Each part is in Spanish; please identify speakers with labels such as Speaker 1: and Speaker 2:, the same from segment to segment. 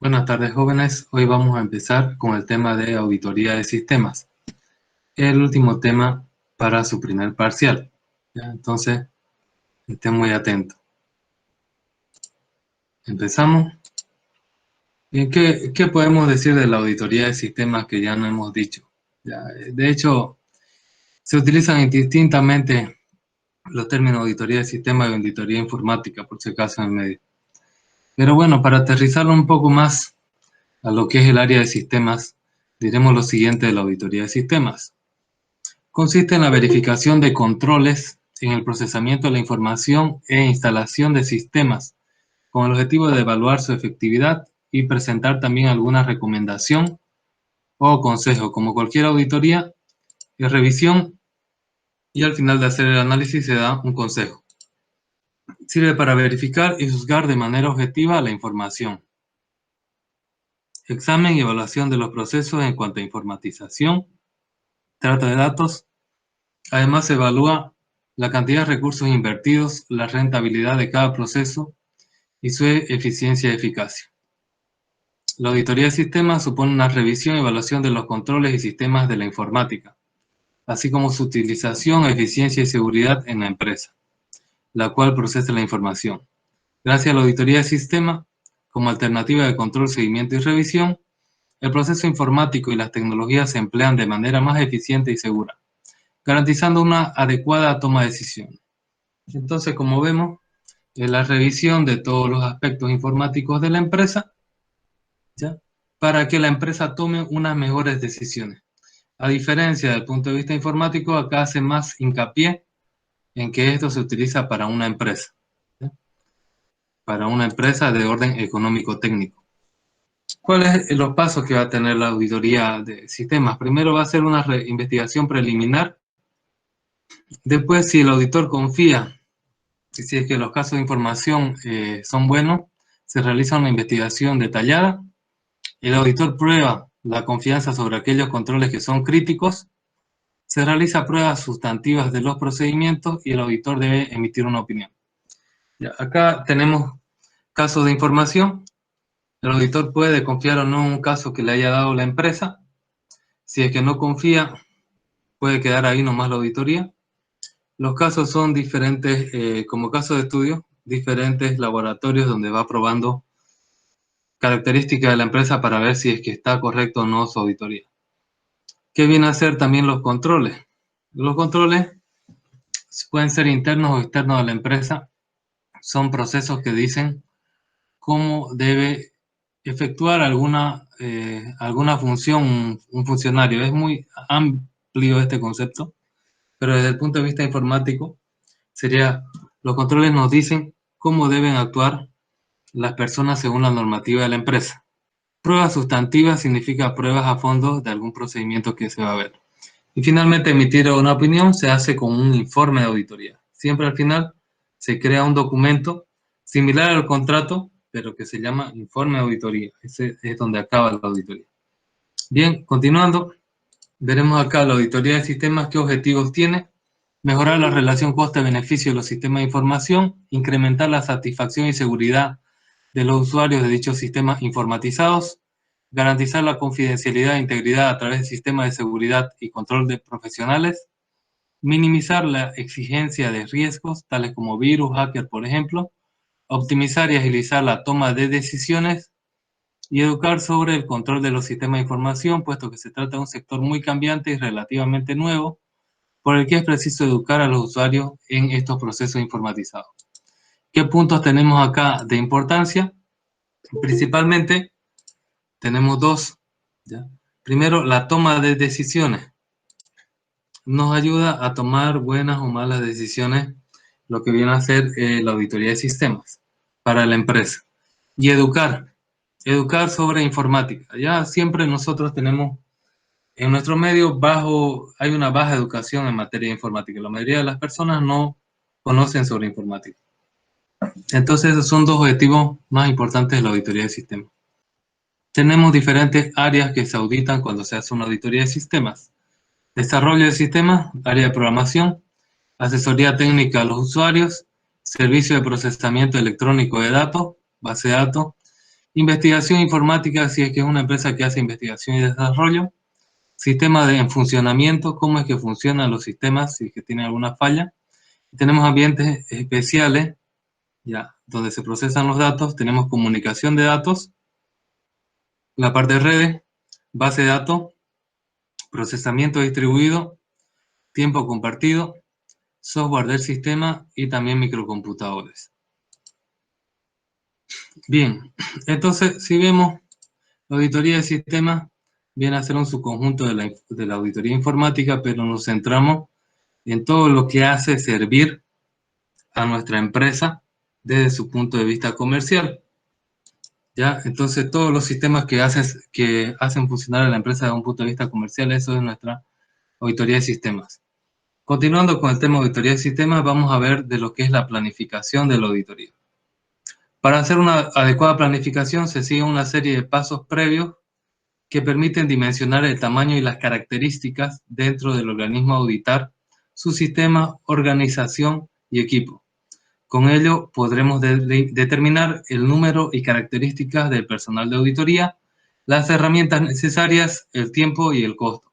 Speaker 1: Buenas tardes, jóvenes. Hoy vamos a empezar con el tema de auditoría de sistemas, el último tema para su primer parcial. ¿Ya? Entonces, estén muy atentos. Empezamos. Bien, ¿qué podemos decir de la auditoría de sistemas que ya no hemos dicho? Ya, de hecho, se utilizan indistintamente los términos auditoría de sistemas y auditoría informática, por si acaso en el medio. Pero bueno, para aterrizarlo un poco más a lo que es el área de sistemas, diremos lo siguiente de la auditoría de sistemas. Consiste en la verificación de controles en el procesamiento de la información e instalación de sistemas, con el objetivo de evaluar su efectividad y presentar también alguna recomendación o consejo. Como cualquier auditoría, es revisión y al final de hacer el análisis se da un consejo. Sirve para verificar y juzgar de manera objetiva la información. Examen y evaluación de los procesos en cuanto a informatización, trata de datos. Además, se evalúa la cantidad de recursos invertidos, la rentabilidad de cada proceso y su eficiencia y eficacia. La auditoría de sistemas supone una revisión y evaluación de los controles y sistemas de la informática, así como su utilización, eficiencia y seguridad en la empresa, la cual procesa la información. Gracias a la auditoría de sistemas, como alternativa de control, seguimiento y revisión, el proceso informático y las tecnologías se emplean de manera más eficiente y segura, garantizando una adecuada toma de decisiones. Entonces, como vemos, es la revisión de todos los aspectos informáticos de la empresa, ¿ya? Para que la empresa tome unas mejores decisiones. A diferencia del punto de vista informático, acá hace más hincapié en que esto se utiliza para una empresa, ¿ya? Para una empresa de orden económico-técnico. ¿Cuáles son los pasos que va a tener la auditoría de sistemas? Primero va a ser una investigación preliminar. Después, si el auditor confía, si es que los casos de información son buenos, se realiza una investigación detallada. El auditor prueba la confianza sobre aquellos controles que son críticos. Se realiza pruebas sustantivas de los procedimientos y el auditor debe emitir una opinión. Ya, acá tenemos casos de información. El auditor puede confiar o no en un caso que le haya dado la empresa. Si es que no confía, puede quedar ahí nomás la auditoría. Los casos son diferentes, como caso de estudio, diferentes laboratorios donde va probando características de la empresa para ver si es que está correcto o no su auditoría. ¿Qué viene a hacer también los controles? Los controles pueden ser internos o externos a la empresa. Son procesos que dicen cómo debe efectuar alguna función un funcionario. Es muy amplio este concepto, pero desde el punto de vista informático, los controles nos dicen cómo deben actuar las personas según la normativa de la empresa. Pruebas sustantivas significa pruebas a fondo de algún procedimiento que se va a ver. Y finalmente, emitir una opinión se hace con un informe de auditoría. Siempre al final se crea un documento similar al contrato, pero que se llama informe de auditoría. Ese es donde acaba la auditoría. Bien, continuando, veremos acá la auditoría de sistemas, qué objetivos tiene. Mejorar la relación coste-beneficio de los sistemas de información, incrementar la satisfacción y seguridad de los usuarios de dichos sistemas informatizados, garantizar la confidencialidad e integridad a través de sistemas de seguridad y control de profesionales, minimizar la exigencia de riesgos, tales como virus, hacker, por ejemplo, optimizar y agilizar la toma de decisiones y educar sobre el control de los sistemas de información, puesto que se trata de un sector muy cambiante y relativamente nuevo, por el que es preciso educar a los usuarios en estos procesos informatizados. ¿Qué puntos tenemos acá de importancia? Principalmente tenemos dos, ¿ya? Primero, la toma de decisiones. Nos ayuda a tomar buenas o malas decisiones, lo que viene a ser la auditoría de sistemas para la empresa. Y educar sobre informática. Ya siempre nosotros tenemos, en nuestro medio hay una baja educación en materia de informática. La mayoría de las personas no conocen sobre informática. Entonces, esos son dos objetivos más importantes de la auditoría de sistemas. Tenemos diferentes áreas que se auditan cuando se hace una auditoría de sistemas. Desarrollo de sistemas, área de programación, asesoría técnica a los usuarios, servicio de procesamiento electrónico de datos, base de datos, Investigación informática, si es que es una empresa que hace investigación y desarrollo. Sistema en funcionamiento, cómo es que funcionan los sistemas, si es que tienen alguna falla. Tenemos ambientes especiales, ya, donde se procesan los datos. Tenemos comunicación de datos, la parte de redes, base de datos, procesamiento distribuido, tiempo compartido, software del sistema y también microcomputadores. Bien, entonces si vemos la auditoría de sistemas, viene a ser un subconjunto de la auditoría informática, pero nos centramos en todo lo que hace servir a nuestra empresa desde su punto de vista comercial. ¿Ya? Entonces todos los sistemas que hacen funcionar a la empresa desde un punto de vista comercial, eso es nuestra auditoría de sistemas. Continuando con el tema de auditoría de sistemas, vamos a ver de lo que es la planificación de la auditoría. Para hacer una adecuada planificación se sigue una serie de pasos previos que permiten dimensionar el tamaño y las características dentro del organismo a auditar, su sistema, organización y equipo. Con ello podremos determinar el número y características del personal de auditoría, las herramientas necesarias, el tiempo y el costo,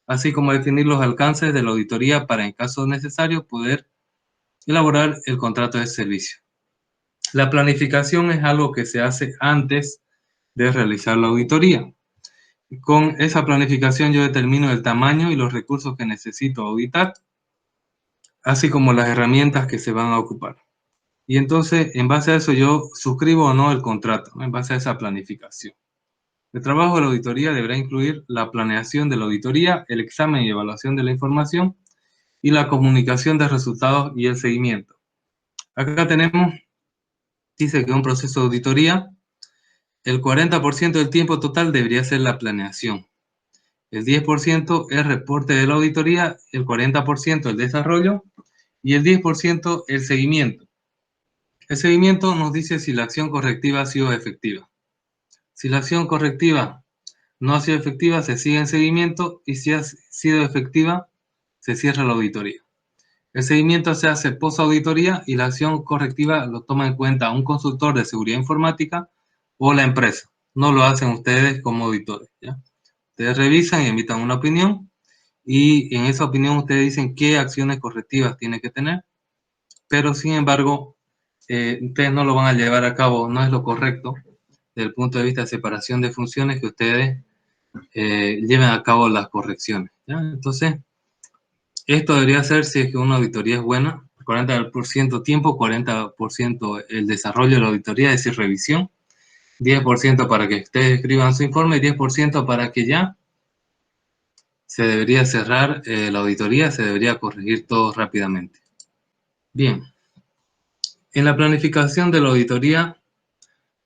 Speaker 1: así como definir los alcances de la auditoría para, en caso necesario, poder elaborar el contrato de servicio. La planificación es algo que se hace antes de realizar la auditoría. Con esa planificación yo determino el tamaño y los recursos que necesito auditar, así como las herramientas que se van a ocupar. Y entonces, en base a eso, yo suscribo o no el contrato, ¿no? En base a esa planificación. El trabajo de la auditoría deberá incluir la planeación de la auditoría, el examen y evaluación de la información y la comunicación de resultados y el seguimiento. Acá tenemos, dice que un proceso de auditoría, el 40% del tiempo total debería ser la planeación. El 10% es reporte de la auditoría, el 40% el desarrollo y el 10% el seguimiento. El seguimiento nos dice si la acción correctiva ha sido efectiva. Si la acción correctiva no ha sido efectiva, se sigue en seguimiento y si ha sido efectiva, se cierra la auditoría. El seguimiento se hace post-auditoría y la acción correctiva lo toma en cuenta un consultor de seguridad informática o la empresa. No lo hacen ustedes como auditores, ¿ya? Ustedes revisan y emitan una opinión y en esa opinión ustedes dicen qué acciones correctivas tiene que tener, pero sin embargo, ustedes no lo van a llevar a cabo, no es lo correcto desde el punto de vista de separación de funciones que ustedes lleven a cabo las correcciones, ¿ya? Entonces, esto debería ser si es que una auditoría es buena, 40% tiempo, 40% el desarrollo de la auditoría, es decir, revisión, 10% para que ustedes escriban su informe y 10% para que ya se debería cerrar la auditoría, se debería corregir todo rápidamente. Bien, en la planificación de la auditoría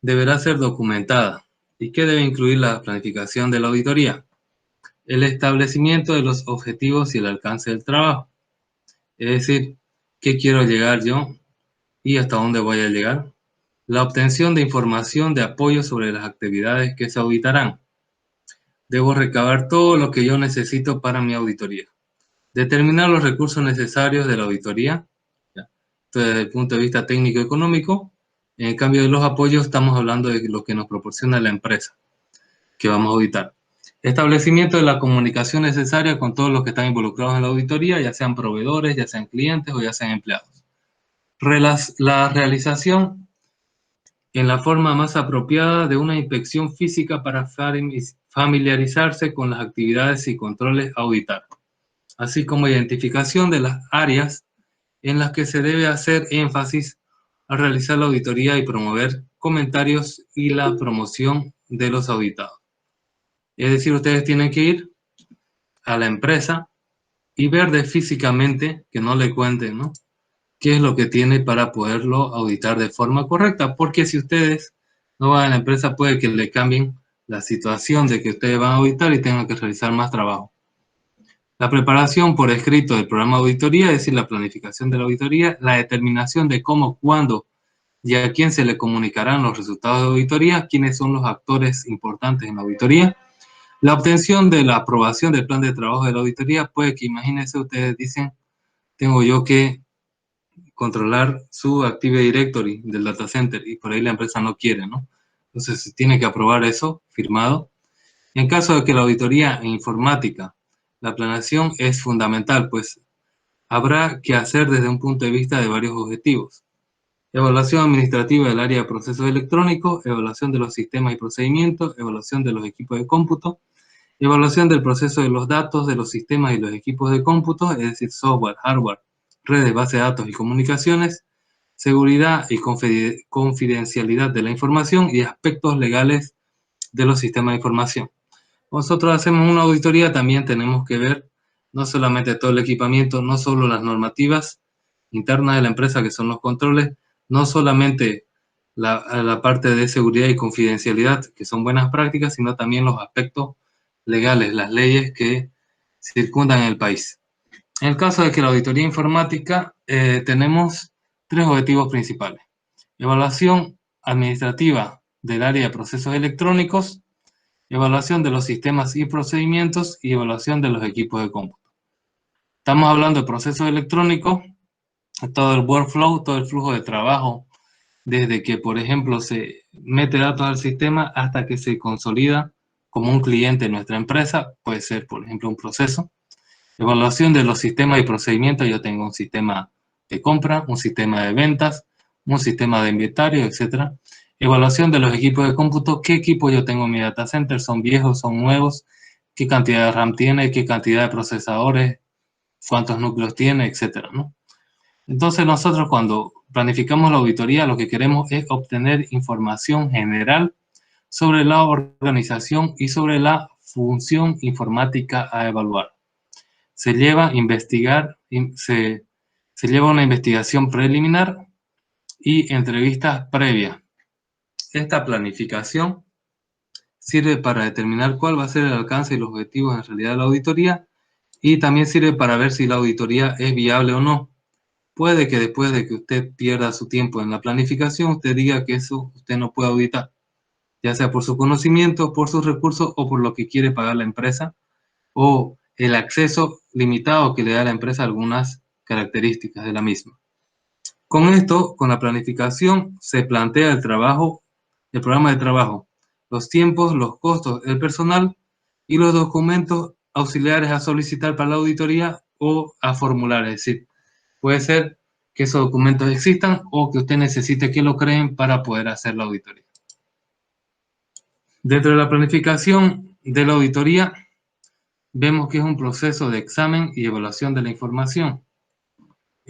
Speaker 1: deberá ser documentada. ¿Y qué debe incluir la planificación de la auditoría? El establecimiento de los objetivos y el alcance del trabajo. Es decir, ¿qué quiero llegar yo y hasta dónde voy a llegar? La obtención de información de apoyo sobre las actividades que se auditarán. Debo recabar todo lo que yo necesito para mi auditoría. Determinar los recursos necesarios de la auditoría. Entonces, desde el punto de vista técnico-económico, en cambio de los apoyos, estamos hablando de lo que nos proporciona la empresa que vamos a auditar. Establecimiento de la comunicación necesaria con todos los que están involucrados en la auditoría, ya sean proveedores, ya sean clientes o ya sean empleados. La realización en la forma más apropiada de una inspección física para familiarizarse con las actividades y controles a auditar, así como identificación de las áreas en las que se debe hacer énfasis al realizar la auditoría y promover comentarios y la promoción de los auditados. Es decir, ustedes tienen que ir a la empresa y ver físicamente, que no le cuenten, ¿no?, qué es lo que tiene para poderlo auditar de forma correcta, porque si ustedes no van a la empresa puede que le cambien la situación de que ustedes van a auditar y tengan que realizar más trabajo. La preparación por escrito del programa de auditoría, es decir, la planificación de la auditoría, la determinación de cómo, cuándo y a quién se le comunicarán los resultados de auditoría, quiénes son los actores importantes en la auditoría, la obtención de la aprobación del plan de trabajo de la auditoría. Puede que, imagínense, ustedes dicen, tengo yo que controlar su Active Directory del data center y por ahí la empresa no quiere, ¿no? Entonces se tiene que aprobar eso, firmado. En caso de que la auditoría informática, la planeación es fundamental, pues habrá que hacer desde un punto de vista de varios objetivos. Evaluación administrativa del área de procesos electrónicos, evaluación de los sistemas y procedimientos, evaluación de los equipos de cómputo, evaluación del proceso de los datos de los sistemas y los equipos de cómputo, es decir, software, hardware, redes, bases de datos y comunicaciones, seguridad y confidencialidad de la información y aspectos legales de los sistemas de información. Nosotros hacemos una auditoría, también tenemos que ver no solamente todo el equipamiento, no solo las normativas internas de la empresa, que son los controles, no solamente la parte de seguridad y confidencialidad, que son buenas prácticas, sino también los aspectos legales, las leyes que circundan el país. En el caso de que la auditoría informática, tenemos tres objetivos principales. Evaluación administrativa del área de procesos electrónicos, evaluación de los sistemas y procedimientos y evaluación de los equipos de cómputo. Estamos hablando de procesos electrónicos, todo el workflow, todo el flujo de trabajo, desde que, por ejemplo, se mete datos al sistema hasta que se consolida como un cliente en nuestra empresa, puede ser, por ejemplo, un proceso. Evaluación de los sistemas y procedimientos, yo tengo un sistema de compra, un sistema de ventas, un sistema de inventario, etc. Evaluación de los equipos de cómputo, qué equipo yo tengo en mi data center, son viejos, son nuevos, qué cantidad de RAM tiene, qué cantidad de procesadores, cuántos núcleos tiene, etc., ¿no? Entonces nosotros cuando planificamos la auditoría lo que queremos es obtener información general sobre la organización y sobre la función informática a evaluar. Se lleva una investigación preliminar y entrevistas previas. Esta planificación sirve para determinar cuál va a ser el alcance y los objetivos en realidad de la auditoría y también sirve para ver si la auditoría es viable o no. Puede que después de que usted pierda su tiempo en la planificación, usted diga que eso usted no puede auditar, ya sea por su conocimiento, por sus recursos o por lo que quiere pagar la empresa o el acceso limitado que le da la empresa a algunas características de la misma. Con esto, con la planificación, se plantea el programa de trabajo, los tiempos, los costos, el personal y los documentos auxiliares a solicitar para la auditoría o a formular. Es decir, puede ser que esos documentos existan o que usted necesite que lo creen para poder hacer la auditoría. Dentro de la planificación de la auditoría, vemos que es un proceso de examen y evaluación de la información.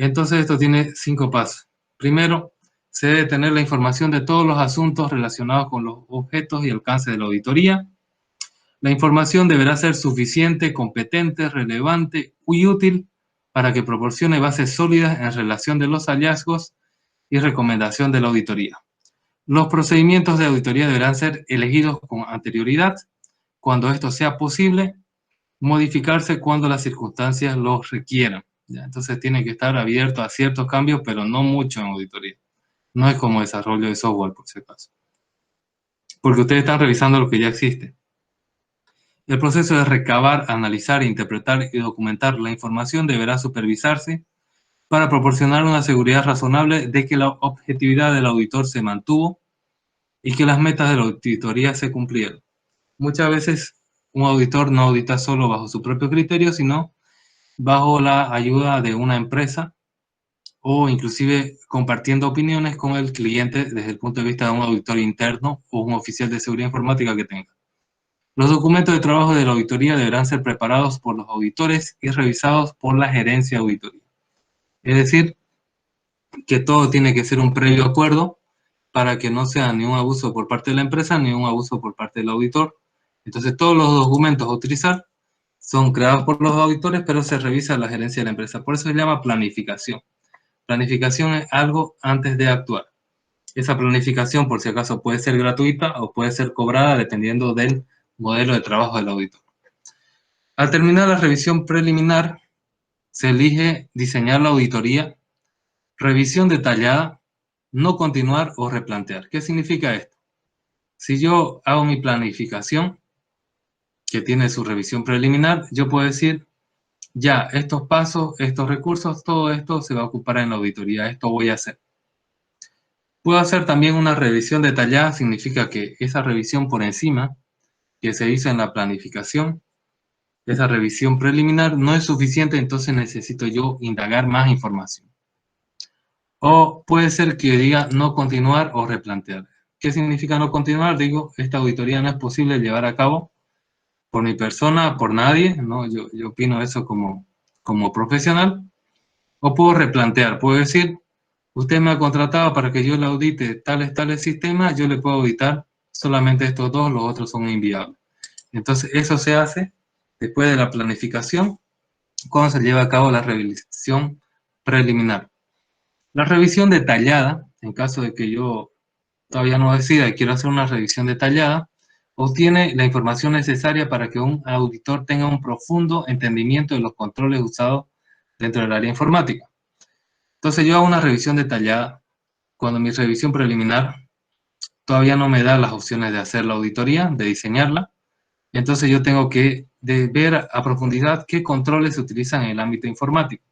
Speaker 1: Entonces esto tiene 5 pasos. Primero, se debe tener la información de todos los asuntos relacionados con los objetos y alcance de la auditoría. La información deberá ser suficiente, competente, relevante y útil para que proporcione bases sólidas en relación de los hallazgos y recomendación de la auditoría. Los procedimientos de auditoría deberán ser elegidos con anterioridad, cuando esto sea posible, modificarse cuando las circunstancias los requieran. ¿Ya? Entonces tiene que estar abierto a ciertos cambios, pero no mucho en auditoría. No es como desarrollo de software, por si acaso. Porque ustedes están revisando lo que ya existe. El proceso de recabar, analizar, interpretar y documentar la información deberá supervisarse para proporcionar una seguridad razonable de que la objetividad del auditor se mantuvo y que las metas de la auditoría se cumplieron. Muchas veces un auditor no audita solo bajo su propio criterio, sino bajo la ayuda de una empresa o inclusive compartiendo opiniones con el cliente desde el punto de vista de un auditor interno o un oficial de seguridad informática que tenga. Los documentos de trabajo de la auditoría deberán ser preparados por los auditores y revisados por la gerencia de auditoría. Es decir, que todo tiene que ser un previo acuerdo para que no sea ni un abuso por parte de la empresa ni un abuso por parte del auditor. Entonces todos los documentos a utilizar son creados por los auditores, pero se revisa la gerencia de la empresa. Por eso se llama planificación. Planificación es algo antes de actuar. Esa planificación, por si acaso, puede ser gratuita o puede ser cobrada dependiendo del modelo de trabajo del auditor. Al terminar la revisión preliminar, se elige diseñar la auditoría, revisión detallada, no continuar o replantear. ¿Qué significa esto? Si yo hago mi planificación, que tiene su revisión preliminar, yo puedo decir, ya, estos pasos, estos recursos, todo esto se va a ocupar en la auditoría, esto voy a hacer. Puedo hacer también una revisión detallada, significa que esa revisión por encima que se hizo en la planificación, esa revisión preliminar no es suficiente, entonces necesito yo indagar más información. O puede ser que diga no continuar o replantear. ¿Qué significa no continuar? Digo, esta auditoría no es posible llevar a cabo por mi persona, por nadie, ¿no? Yo opino eso como profesional. O puedo replantear, puedo decir, usted me ha contratado para que yo le audite tales sistemas, yo le puedo auditar solamente estos dos, los otros son inviables. Entonces, eso se hace después de la planificación, cuando se lleva a cabo la revisión preliminar. La revisión detallada, en caso de que yo todavía no decida y quiero hacer una revisión detallada, obtiene la información necesaria para que un auditor tenga un profundo entendimiento de los controles usados dentro del área informática. Entonces yo hago una revisión detallada cuando mi revisión preliminar todavía no me da las opciones de hacer la auditoría, de diseñarla. Entonces yo tengo que ver a profundidad qué controles se utilizan en el ámbito informático.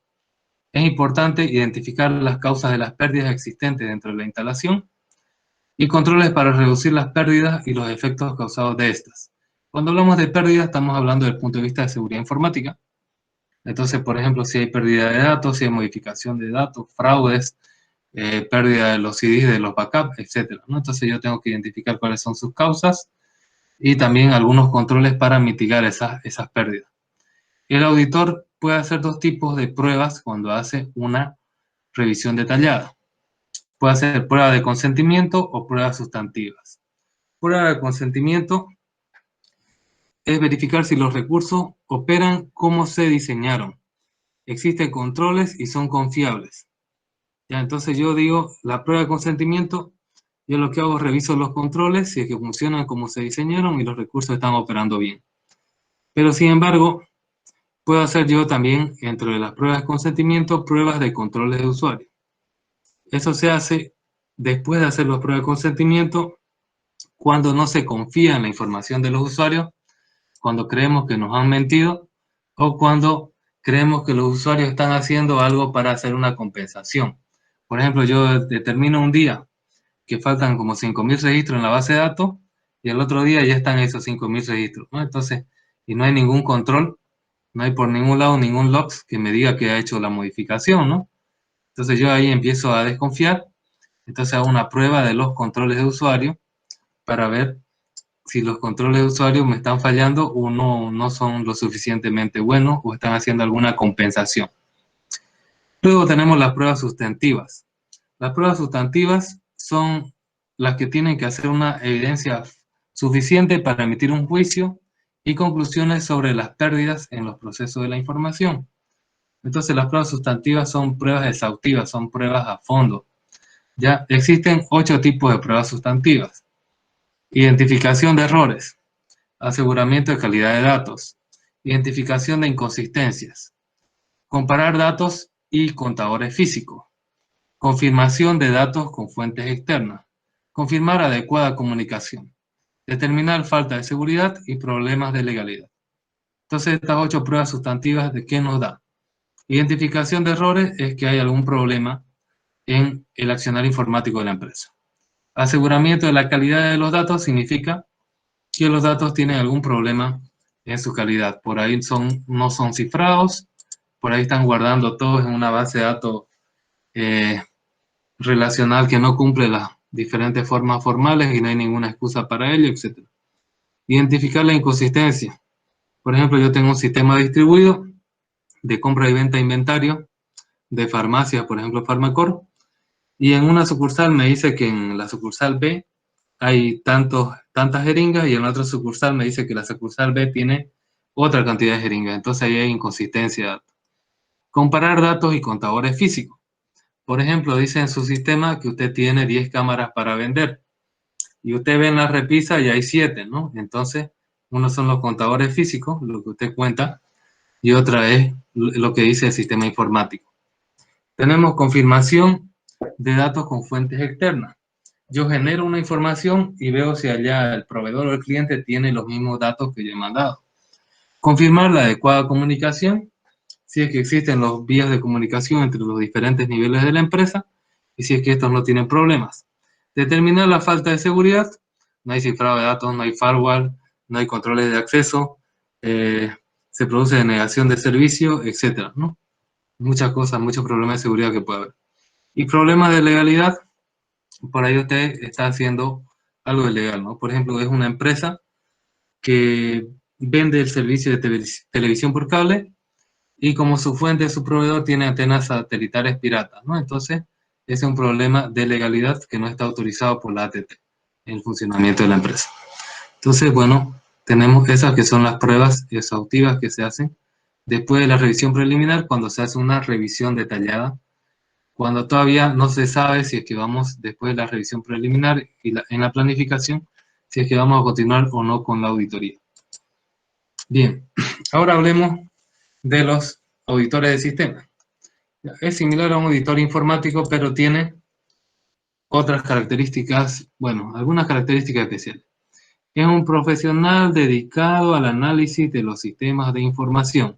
Speaker 1: Es importante identificar las causas de las pérdidas existentes dentro de la instalación y controles para reducir las pérdidas y los efectos causados de estas. Cuando hablamos de pérdidas, estamos hablando desde el punto de vista de seguridad informática. Entonces, por ejemplo, si hay pérdida de datos, si hay modificación de datos, fraudes, pérdida de los CDs, de los backups, etcétera, ¿no? Entonces yo tengo que identificar cuáles son sus causas y también algunos controles para mitigar esas pérdidas. El auditor puede hacer dos tipos de pruebas cuando hace una revisión detallada. Puede hacer prueba de consentimiento o pruebas sustantivas. Prueba de consentimiento es verificar si los recursos operan como se diseñaron. Existen controles y son confiables. Ya, entonces yo digo, la prueba de consentimiento, yo lo que hago es reviso los controles, si es que funcionan como se diseñaron y los recursos están operando bien. Pero sin embargo, puedo hacer yo también, dentro de las pruebas de consentimiento, pruebas de controles de usuario. Eso se hace después de hacer las pruebas de consentimiento, cuando no se confía en la información de los usuarios, cuando creemos que nos han mentido o cuando creemos que los usuarios están haciendo algo para hacer una compensación. Por ejemplo, yo determino un día que faltan como 5.000 registros en la base de datos y el otro día ya están esos 5.000 registros, ¿no? Entonces, y no hay ningún control, no hay por ningún lado ningún logs que me diga que ha hecho la modificación, ¿no? Entonces yo ahí empiezo a desconfiar, entonces hago una prueba de los controles de usuario para ver si los controles de usuario me están fallando o no son lo suficientemente buenos o están haciendo alguna compensación. Luego tenemos las pruebas sustantivas. Las pruebas sustantivas son las que tienen que hacer una evidencia suficiente para emitir un juicio y conclusiones sobre las pérdidas en los procesos de la información. Entonces las pruebas sustantivas son pruebas exhaustivas, son pruebas a fondo. Ya existen 8 tipos de pruebas sustantivas. Identificación de errores, aseguramiento de calidad de datos, identificación de inconsistencias, comparar datos y contadores físicos, confirmación de datos con fuentes externas, confirmar adecuada comunicación, determinar falta de seguridad y problemas de legalidad. Entonces, estas 8 pruebas sustantivas, ¿de qué nos da? Identificación de errores es que hay algún problema en el accionar informático de la empresa. Aseguramiento de la calidad de los datos significa que los datos tienen algún problema en su calidad. Por ahí no son cifrados, por ahí están guardando todos en una base de datos relacional que no cumple las diferentes formas formales y no hay ninguna excusa para ello, etc. Identificar la inconsistencia. Por ejemplo, yo tengo un sistema distribuido de compra y venta de inventario de farmacias, por ejemplo, Farmacor, y en una sucursal me dice que en la sucursal B hay tantas jeringas y en la otra sucursal me dice que la sucursal B tiene otra cantidad de jeringas. Entonces ahí hay inconsistencia. Comparar datos y contadores físicos. Por ejemplo, dice en su sistema que usted tiene 10 cámaras para vender y usted ve en la repisa y hay 7, ¿no? Entonces, uno son los contadores físicos, lo que usted cuenta, y otra es lo que dice el sistema informático. Tenemos confirmación de datos con fuentes externas. Yo genero una información y veo si allá el proveedor o el cliente tiene los mismos datos que yo he mandado. Confirmar la adecuada comunicación, si es que existen los vías de comunicación entre los diferentes niveles de la empresa y si es que estos no tienen problemas. Determinar la falta de seguridad. No hay cifrado de datos, no hay firewall, no hay controles de acceso, se produce denegación de servicio, etcétera, ¿no? Muchas cosas, muchos problemas de seguridad que puede haber. Y problemas de legalidad, por ahí usted está haciendo algo ilegal, ¿no? Por ejemplo, es una empresa que vende el servicio de televisión por cable y como su fuente, su proveedor tiene antenas satelitales piratas, ¿no? Entonces, ese es un problema de legalidad que no está autorizado por la ATT en el funcionamiento de la empresa. Entonces, bueno, tenemos esas que son las pruebas exhaustivas que se hacen después de la revisión preliminar, cuando se hace una revisión detallada, cuando todavía no se sabe si es que vamos, después de la revisión preliminar y en la planificación, si es que vamos a continuar o no con la auditoría. Bien, ahora hablemos de los auditores de sistemas. Es similar a un auditor informático, pero tiene otras características, bueno, algunas características especiales. Es un profesional dedicado al análisis de los sistemas de información,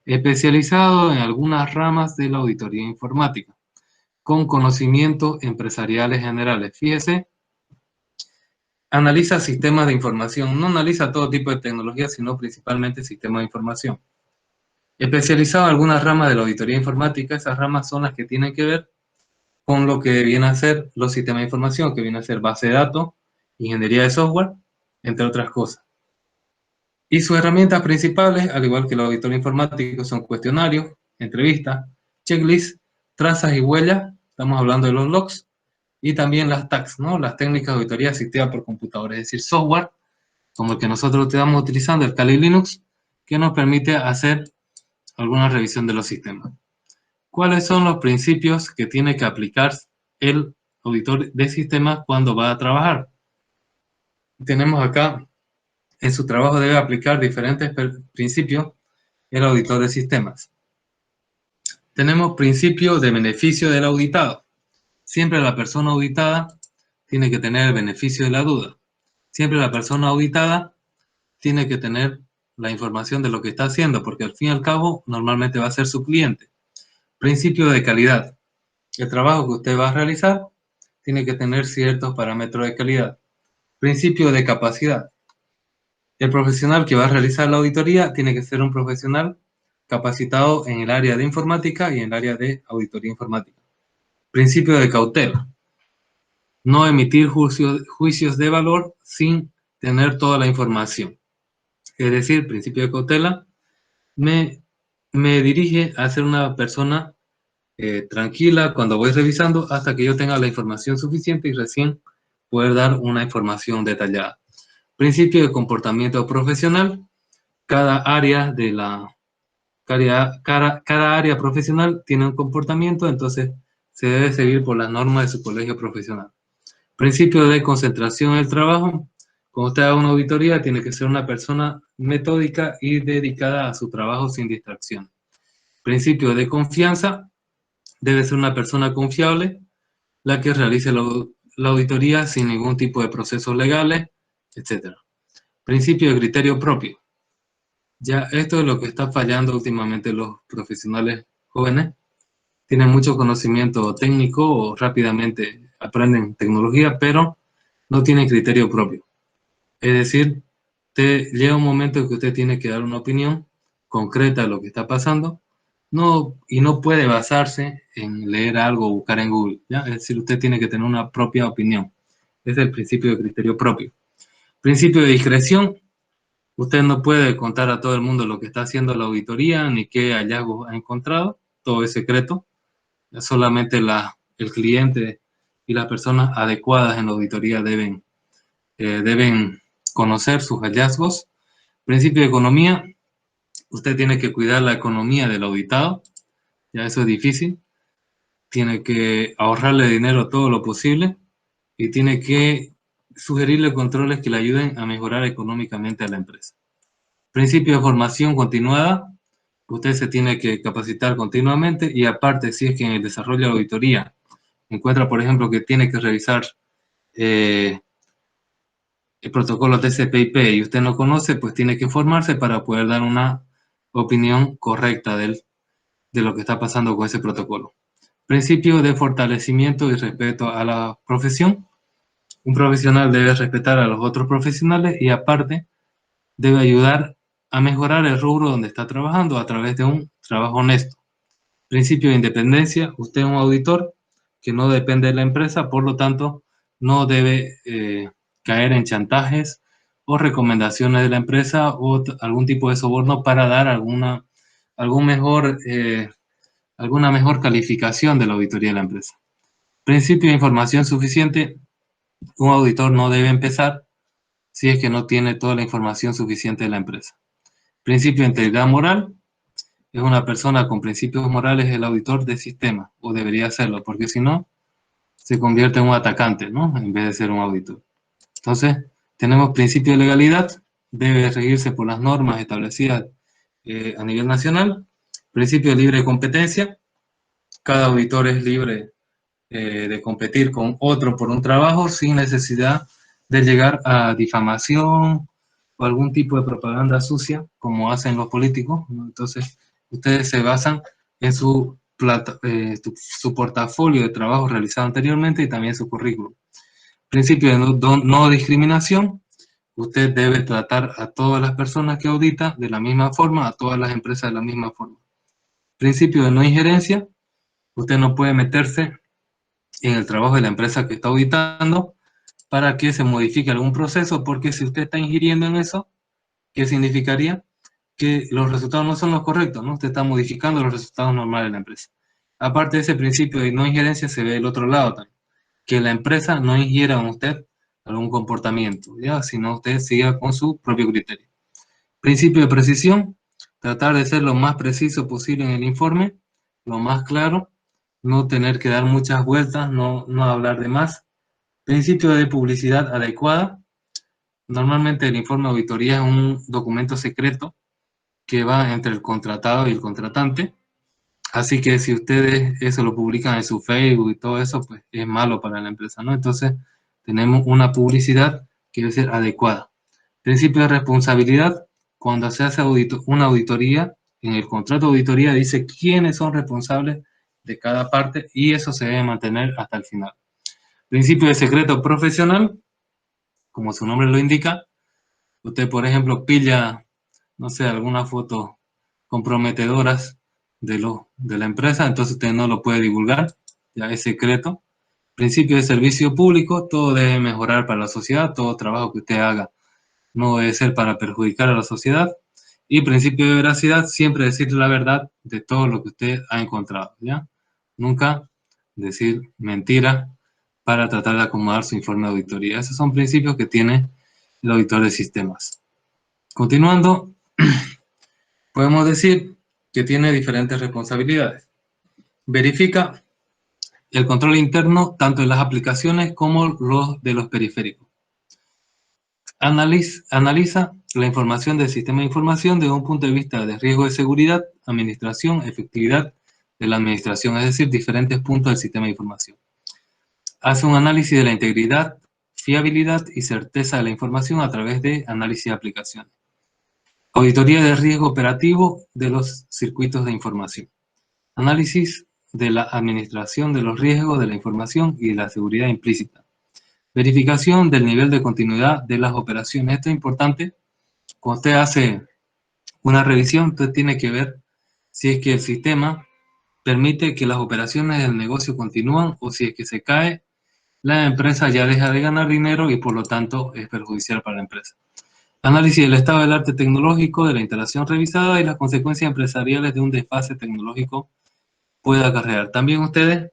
Speaker 1: especializado en algunas ramas de la auditoría informática, con conocimientos empresariales generales. Fíjese, analiza sistemas de información, no analiza todo tipo de tecnología, sino principalmente sistemas de información. Especializado en algunas ramas de la auditoría informática, esas ramas son las que tienen que ver con lo que viene a ser los sistemas de información, que viene a ser base de datos, ingeniería de software, entre otras cosas. Y sus herramientas principales, al igual que el auditor informático, son cuestionarios, entrevistas, checklists, trazas y huellas, estamos hablando de los logs, y también las TACs, ¿no? Las técnicas de auditoría asistida por computador, es decir, software, como el que nosotros estamos utilizando, el Kali Linux, que nos permite hacer alguna revisión de los sistemas. ¿Cuáles son los principios que tiene que aplicar el auditor de sistemas cuando va a trabajar? Tenemos acá, en su trabajo debe aplicar diferentes principios el auditor de sistemas. Tenemos principio de beneficio del auditado. Siempre la persona auditada tiene que tener el beneficio de la duda. Siempre la persona auditada tiene que tener la información de lo que está haciendo, porque al fin y al cabo normalmente va a ser su cliente. Principio de calidad. El trabajo que usted va a realizar tiene que tener ciertos parámetros de calidad. Principio de capacidad. El profesional que va a realizar la auditoría tiene que ser un profesional capacitado en el área de informática y en el área de auditoría informática. Principio de cautela. No emitir juicios de valor sin tener toda la información. Es decir, principio de cautela me dirige a ser una persona tranquila cuando voy revisando hasta que yo tenga la información suficiente y recién poder dar una información detallada. Principio de comportamiento profesional. Cada área de cada área profesional tiene un comportamiento, entonces se debe seguir por las normas de su colegio profesional. Principio de concentración en el trabajo. Cuando usted haga una auditoría, tiene que ser una persona metódica y dedicada a su trabajo sin distracción. Principio de confianza. Debe ser una persona confiable, la que realice la auditoría sin ningún tipo de procesos legales, etc. Principio de criterio propio. Ya esto es lo que está fallando últimamente los profesionales jóvenes. Tienen mucho conocimiento técnico o rápidamente aprenden tecnología, pero no tienen criterio propio. Es decir, llega un momento en que usted tiene que dar una opinión concreta de lo que está pasando, y no puede basarse en leer algo o buscar en Google, ¿ya? Es decir, usted tiene que tener una propia opinión. Ese es el principio de criterio propio. Principio de discreción. Usted no puede contar a todo el mundo lo que está haciendo la auditoría ni qué hallazgos ha encontrado. Todo es secreto. Solamente el cliente y las personas adecuadas en la auditoría deben conocer sus hallazgos. Principio de economía. Usted tiene que cuidar la economía del auditado. Ya eso es difícil. Tiene que ahorrarle dinero todo lo posible y tiene que sugerirle controles que le ayuden a mejorar económicamente a la empresa. Principio de formación continuada. Usted se tiene que capacitar continuamente y aparte, si es que en el desarrollo de la auditoría encuentra, por ejemplo, que tiene que revisar el protocolo TCP/IP y usted no conoce, pues tiene que formarse para poder dar una opinión correcta de lo que está pasando con ese protocolo. Principio de fortalecimiento y respeto a la profesión. Un profesional debe respetar a los otros profesionales y aparte debe ayudar a mejorar el rubro donde está trabajando a través de un trabajo honesto. Principio de independencia. Usted es un auditor que no depende de la empresa, por lo tanto, no debe caer en chantajes o recomendaciones de la empresa o algún tipo de soborno para dar alguna mejor calificación de la auditoría de la empresa. Principio de información suficiente. Un auditor no debe empezar si es que no tiene toda la información suficiente de la empresa. Principio de integridad moral. Es una persona con principios morales el auditor de sistema, o debería serlo, porque si no, se convierte en un atacante, ¿no? En vez de ser un auditor. Entonces, tenemos principio de legalidad, debe regirse por las normas establecidas a nivel nacional. Principio de libre competencia, cada auditor es libre de competir con otro por un trabajo sin necesidad de llegar a difamación o algún tipo de propaganda sucia, como hacen los políticos, ¿no? Entonces, ustedes se basan en su portafolio de trabajo realizado anteriormente y también su currículum. Principio de no discriminación. Usted debe tratar a todas las personas que audita de la misma forma, a todas las empresas de la misma forma. Principio de no injerencia. Usted no puede meterse en el trabajo de la empresa que está auditando para que se modifique algún proceso, porque si usted está ingiriendo en eso, ¿qué significaría? Que los resultados no son los correctos, ¿no? Usted está modificando los resultados normales de la empresa. Aparte de ese principio de no injerencia, se ve el otro lado también, que la empresa no ingiera en usted algún comportamiento, ¿ya? Sino usted siga con su propio criterio. Principio de precisión, tratar de ser lo más preciso posible en el informe, lo más claro, no tener que dar muchas vueltas, no hablar de más. Principio de publicidad adecuada. Normalmente el informe de auditoría es un documento secreto que va entre el contratado y el contratante. Así que si ustedes eso lo publican en su Facebook y todo eso, pues es malo para la empresa, ¿no? Entonces tenemos una publicidad que debe ser adecuada. Principio de responsabilidad. Cuando se hace una auditoría, en el contrato de auditoría dice quiénes son responsables de cada parte y eso se debe mantener hasta el final. Principio de secreto profesional. Como su nombre lo indica, usted, por ejemplo, pilla, no sé, algunas fotos comprometedoras de la empresa, entonces usted no lo puede divulgar, ya es secreto. Principio de servicio público, todo debe mejorar para la sociedad, todo trabajo que usted haga no debe ser para perjudicar a la sociedad. Y principio de veracidad, siempre decir la verdad de todo lo que usted ha encontrado, ¿ya? Nunca decir mentira para tratar de acomodar su informe de auditoría. Esos son principios que tiene el auditor de sistemas. Continuando, podemos decir que tiene diferentes responsabilidades. Verifica el control interno tanto en las aplicaciones como los de los periféricos. Analiza la información del sistema de información desde un punto de vista de riesgo de seguridad, administración, efectividad de la administración, es decir, diferentes puntos del sistema de información. Hace un análisis de la integridad, fiabilidad y certeza de la información a través de análisis de aplicaciones. Auditoría de riesgo operativo de los circuitos de información. Análisis de la administración de los riesgos de la información y de la seguridad implícita. Verificación del nivel de continuidad de las operaciones. Esto es importante. Cuando usted hace una revisión, usted tiene que ver si es que el sistema permite que las operaciones del negocio continúan o si es que se cae, la empresa ya deja de ganar dinero y por lo tanto es perjudicial para la empresa. Análisis del estado del arte tecnológico de la instalación revisada y las consecuencias empresariales de un desfase tecnológico puede acarrear. También ustedes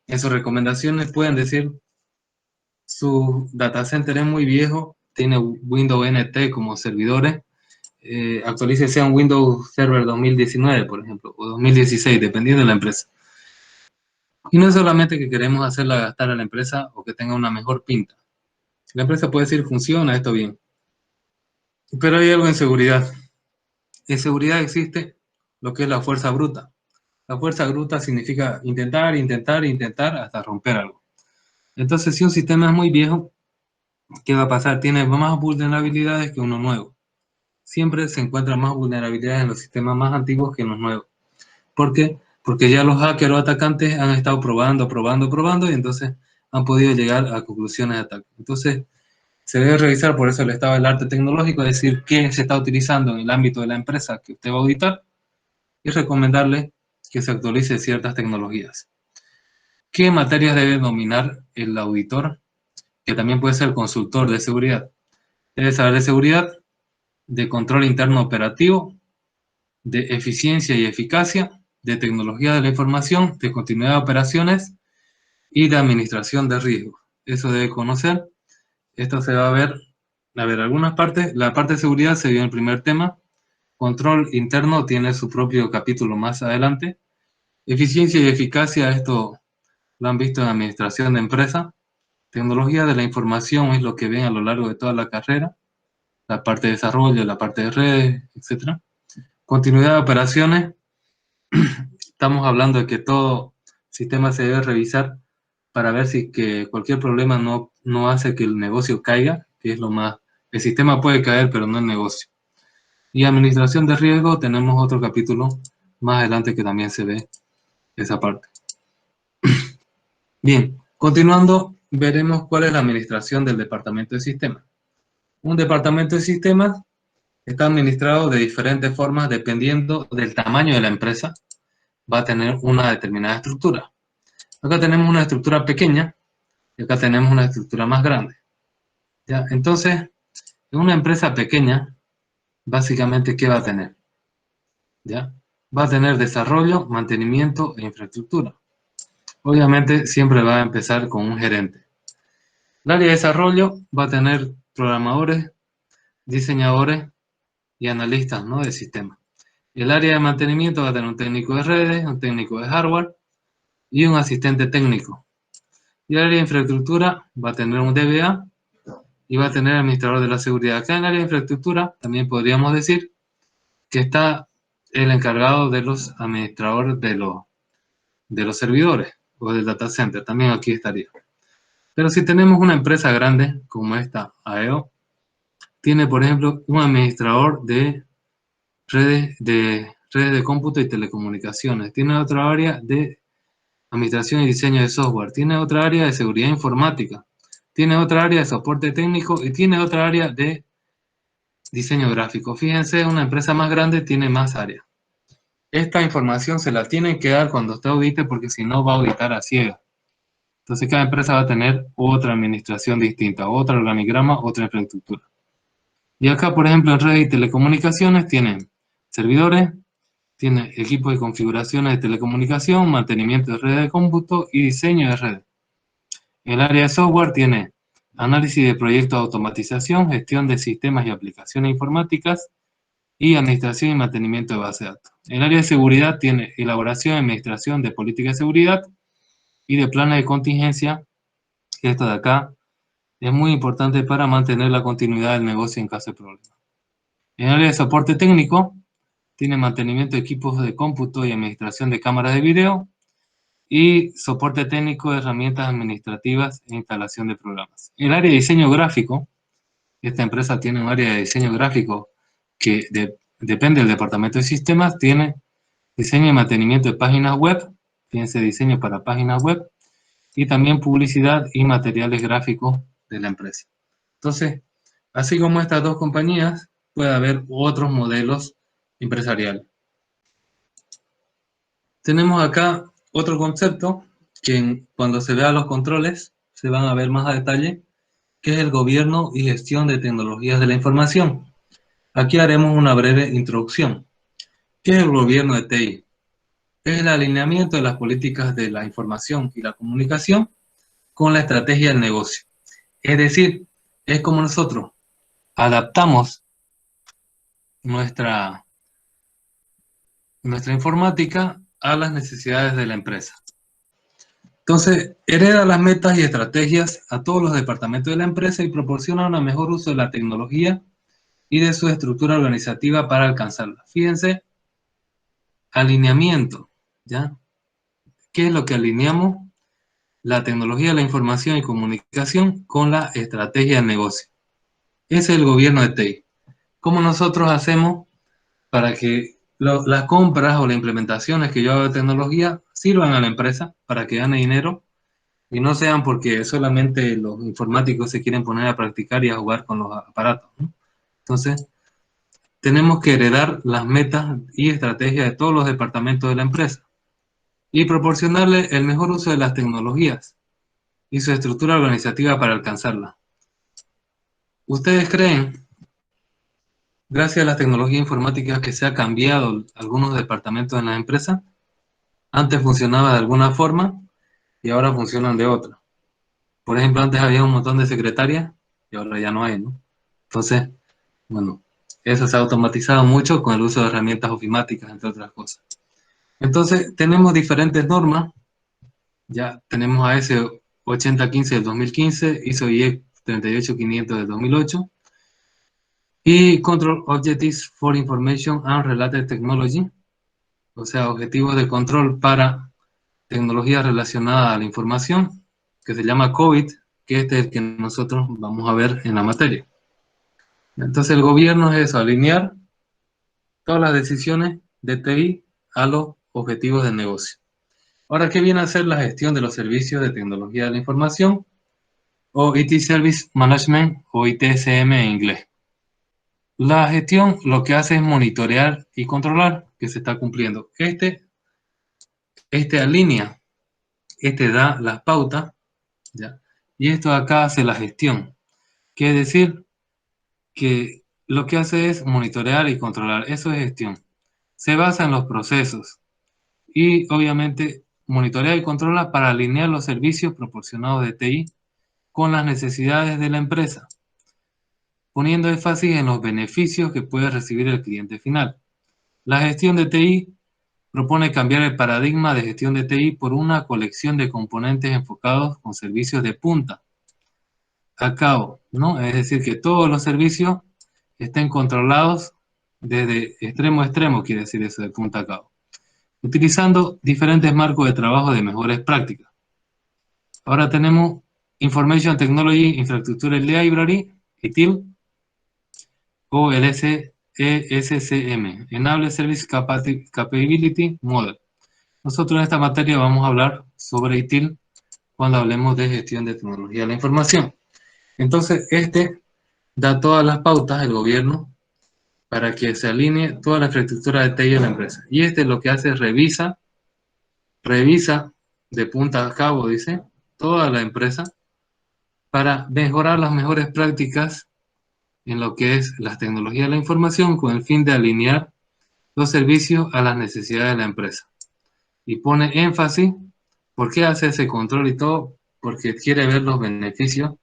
Speaker 1: en sus recomendaciones pueden decir su data center es muy viejo, tiene Windows NT como servidores, actualícese a un Windows Server 2019, por ejemplo, o 2016, dependiendo de la empresa. Y no es solamente que queremos hacerla gastar a la empresa o que tenga una mejor pinta. La empresa puede decir, funciona esto bien. Pero hay algo en seguridad. En seguridad existe lo que es la fuerza bruta. La fuerza bruta significa intentar, intentar, intentar hasta romper algo. Entonces, si un sistema es muy viejo, ¿qué va a pasar? Tiene más vulnerabilidades que uno nuevo. Siempre se encuentran más vulnerabilidades en los sistemas más antiguos que en los nuevos. Porque porque ya los hackers o atacantes han estado probando, y entonces han podido llegar a conclusiones de ataque. Entonces, se debe revisar por eso el estado del arte tecnológico, es decir, qué se está utilizando en el ámbito de la empresa que usted va a auditar, y recomendarle que se actualice ciertas tecnologías. ¿Qué materias debe dominar el auditor? Que también puede ser consultor de seguridad. Debe saber de seguridad, de control interno operativo, de eficiencia y eficacia, de tecnología de la información, de continuidad de operaciones y de administración de riesgos. Eso debe conocer. Esto se va a ver algunas partes. La parte de seguridad se vio en el primer tema. Control interno tiene su propio capítulo más adelante. Eficiencia y eficacia, esto lo han visto en administración de empresa. Tecnología de la información es lo que ven a lo largo de toda la carrera. La parte de desarrollo, la parte de redes, etc. Continuidad de operaciones. Estamos hablando de que todo sistema se debe revisar para ver si que cualquier problema no hace que el negocio caiga, que es lo más... El sistema puede caer, pero no el negocio. Y administración de riesgo, tenemos otro capítulo más adelante que también se ve esa parte. Bien, continuando, veremos cuál es la administración del departamento de sistemas. Un departamento de sistemas está administrado de diferentes formas dependiendo del tamaño de la empresa. Va a tener una determinada estructura. Acá tenemos una estructura pequeña y acá tenemos una estructura más grande. ¿Ya? Entonces, en una empresa pequeña, básicamente, ¿qué va a tener? ¿Ya? Va a tener desarrollo, mantenimiento e infraestructura. Obviamente, siempre va a empezar con un gerente. El área de desarrollo va a tener programadores, diseñadores y analistas, ¿no?, de sistemas. El área de mantenimiento va a tener un técnico de redes, un técnico de hardware y un asistente técnico. Y el área de infraestructura va a tener un DBA y va a tener administrador de la seguridad. Acá en el área de infraestructura también podríamos decir que está el encargado de los administradores de los servidores o del data center. También aquí estaría. Pero si tenemos una empresa grande como esta, AEO, tiene, por ejemplo, un administrador de redes de cómputo y telecomunicaciones. Tiene otra área de administración y diseño de software. Tiene otra área de seguridad informática. Tiene otra área de soporte técnico y tiene otra área de diseño gráfico. Fíjense, una empresa más grande tiene más áreas. Esta información se la tienen que dar cuando usted audite porque si no va a auditar a ciegas. Entonces cada empresa va a tener otra administración distinta, otro organigrama, otra infraestructura. Y acá, por ejemplo, en redes y telecomunicaciones tienen servidores, tiene equipo de configuraciones de telecomunicación, mantenimiento de redes de cómputo y diseño de redes. El área de software tiene análisis de proyectos de automatización, gestión de sistemas y aplicaciones informáticas y administración y mantenimiento de base de datos. El área de seguridad tiene elaboración y administración de política de seguridad y de planes de contingencia. Esto de acá es muy importante para mantener la continuidad del negocio en caso de problemas. En el área de soporte técnico tiene mantenimiento de equipos de cómputo y administración de cámaras de video y soporte técnico de herramientas administrativas e instalación de programas. El área de diseño gráfico, esta empresa tiene un área de diseño gráfico que depende del departamento de sistemas, tiene diseño y mantenimiento de páginas web, fíjense, diseño para páginas web, y también publicidad y materiales gráficos de la empresa. Entonces, así como estas dos compañías, puede haber otros modelos empresariales. Tenemos acá otro concepto que cuando se vea los controles se van a ver más a detalle, que es el gobierno y gestión de tecnologías de la información. Aquí haremos una breve introducción. ¿Qué es el gobierno de TI? Es el alineamiento de las políticas de la información y la comunicación con la estrategia del negocio. Es decir, es como nosotros adaptamos nuestra informática a las necesidades de la empresa. Entonces, hereda las metas y estrategias a todos los departamentos de la empresa y proporciona un mejor uso de la tecnología y de su estructura organizativa para alcanzarla. Fíjense, alineamiento, ¿ya? ¿Qué es lo que alineamos? La tecnología, la información y comunicación con la estrategia del negocio. Ese es el gobierno de TI. ¿Cómo nosotros hacemos para que las compras o las implementaciones que yo hago de tecnología sirvan a la empresa para que gane dinero y no sean porque solamente los informáticos se quieren poner a practicar y a jugar con los aparatos, ¿no? Entonces, tenemos que heredar las metas y estrategias de todos los departamentos de la empresa y proporcionarle el mejor uso de las tecnologías y su estructura organizativa para alcanzarla. ¿Ustedes creen, gracias a las tecnologías informáticas, que se ha cambiado algunos departamentos en la empresa? Antes funcionaba de alguna forma y ahora funcionan de otra. Por ejemplo, antes había un montón de secretarias y ahora ya no hay, ¿no? Entonces, bueno, eso se ha automatizado mucho con el uso de herramientas ofimáticas, entre otras cosas. Entonces, tenemos diferentes normas. Ya tenemos AS 8015 del 2015, ISO IEC 38500 del 2008 y Control Objectives for Information and Related Technology, o sea, objetivos de control para tecnología relacionada a la información, que se llama COVID, que este es el que nosotros vamos a ver en la materia. Entonces, el gobierno es eso, alinear todas las decisiones de TI a los objetivos del negocio. Ahora, ¿qué viene a ser la gestión de los servicios de tecnología de la información? O IT Service Management o ITSM en inglés. La gestión lo que hace es monitorear y controlar que se está cumpliendo. Este alinea, este da las pautas, ¿ya? Y esto acá hace la gestión. Quiere decir que lo que hace es monitorear y controlar. Eso es gestión. Se basa en los procesos y obviamente monitorea y controla para alinear los servicios proporcionados de TI con las necesidades de la empresa, poniendo énfasis en los beneficios que puede recibir el cliente final. La gestión de TI propone cambiar el paradigma de gestión de TI por una colección de componentes enfocados con servicios de punta a cabo, ¿no? Es decir, que todos los servicios estén controlados desde extremo a extremo, quiere decir eso, de punta a cabo, utilizando diferentes marcos de trabajo de mejores prácticas. Ahora tenemos Information Technology Infrastructure Library, ITIL, o el ESCM, Enable Service Capability Model. Nosotros en esta materia vamos a hablar sobre ITIL cuando hablemos de gestión de tecnología de la información. Entonces, este da todas las pautas del gobierno para que se alinee toda la infraestructura de TI de la empresa. Y este lo que hace es revisa de punta a cabo, dice, toda la empresa para mejorar las mejores prácticas en lo que es las tecnologías de la información con el fin de alinear los servicios a las necesidades de la empresa. Y pone énfasis, ¿por qué hace ese control y todo? Porque quiere ver los beneficios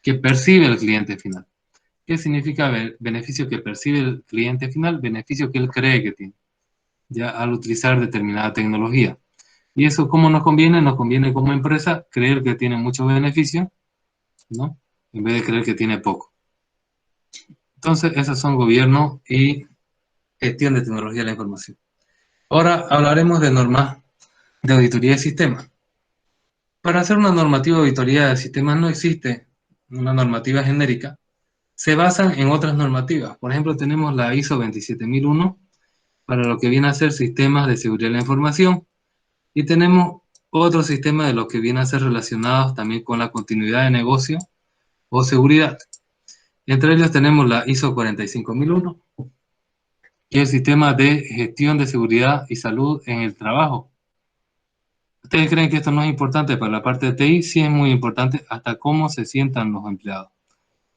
Speaker 1: que percibe el cliente final. ¿Qué significa beneficio que percibe el cliente final? Beneficio que él cree que tiene, ya al utilizar determinada tecnología. Y eso, ¿cómo nos conviene? Nos conviene como empresa creer que tiene mucho beneficio, ¿no? En vez de creer que tiene poco. Entonces, esos son gobierno y gestión de tecnología de la información. Ahora hablaremos de normas de auditoría de sistemas. Para hacer una normativa de auditoría de sistemas no existe una normativa genérica, se basan en otras normativas. Por ejemplo, tenemos la ISO 27001 para lo que viene a ser sistemas de seguridad de la información y tenemos otro sistema de lo que viene a ser relacionados también con la continuidad de negocio o seguridad. Entre ellos tenemos la ISO 45001, que es el sistema de gestión de seguridad y salud en el trabajo. ¿Ustedes creen que esto no es importante para la parte de TI? Sí es muy importante hasta cómo se sientan los empleados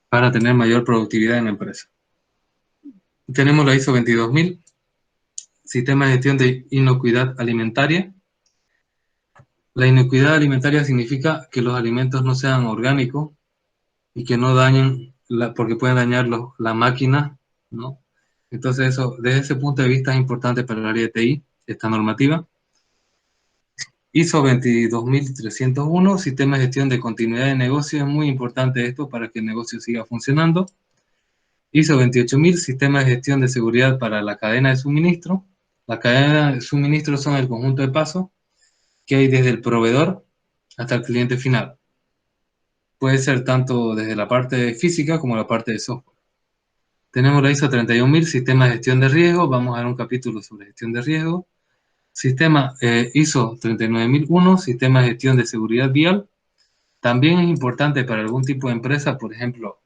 Speaker 1: para tener mayor productividad en la empresa. Tenemos la ISO 22000, Sistema de Gestión de Inocuidad Alimentaria. La inocuidad alimentaria significa que los alimentos no sean orgánicos y que no dañen, porque pueden dañar la máquina, ¿no? Entonces eso, desde ese punto de vista es importante para el área de TI, esta normativa. ISO 22301, Sistema de Gestión de Continuidad de Negocio, es muy importante esto para que el negocio siga funcionando. ISO 28000, Sistema de Gestión de Seguridad para la cadena de suministro. La cadena de suministro son el conjunto de pasos que hay desde el proveedor hasta el cliente final. Puede ser tanto desde la parte física como la parte de software. Tenemos la ISO 31000, Sistema de Gestión de Riesgo. Vamos a ver un capítulo sobre gestión de riesgo. Sistema ISO 39001, Sistema de Gestión de Seguridad Vial. También es importante para algún tipo de empresa, por ejemplo,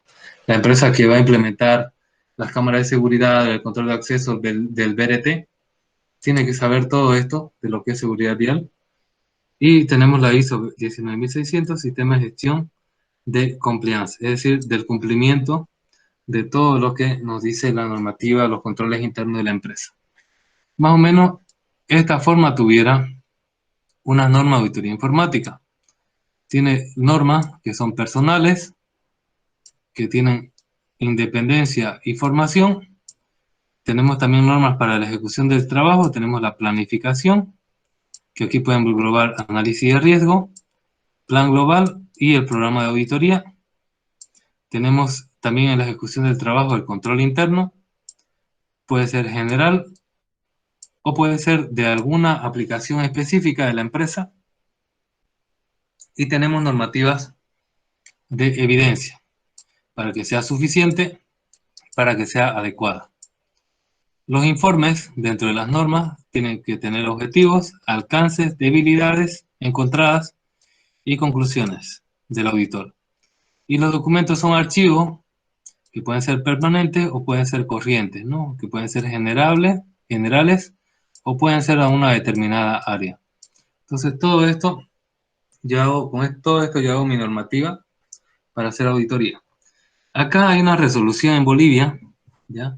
Speaker 1: la empresa que va a implementar las cámaras de seguridad, el control de acceso del BRT, tiene que saber todo esto de lo que es seguridad vial. Y tenemos la ISO 19600, Sistema de Gestión de Compliance, es decir, del cumplimiento de todo lo que nos dice la normativa, los controles internos de la empresa. Más o menos, esta forma tuviera una norma de auditoría informática. Tiene normas que son personales, que tienen independencia y formación. Tenemos también normas para la ejecución del trabajo. Tenemos la planificación, que aquí pueden englobar análisis de riesgo, plan global y el programa de auditoría. Tenemos también en la ejecución del trabajo el control interno. Puede ser general o puede ser de alguna aplicación específica de la empresa. Y tenemos normativas de evidencia para que sea suficiente, para que sea adecuada. Los informes dentro de las normas tienen que tener objetivos, alcances, debilidades encontradas y conclusiones del auditor. Y los documentos son archivos que pueden ser permanentes o pueden ser corrientes, ¿no? Que pueden ser generales o pueden ser a una determinada área. Entonces todo esto, todo esto yo hago mi normativa para hacer auditoría. Acá hay una resolución en Bolivia, ¿ya?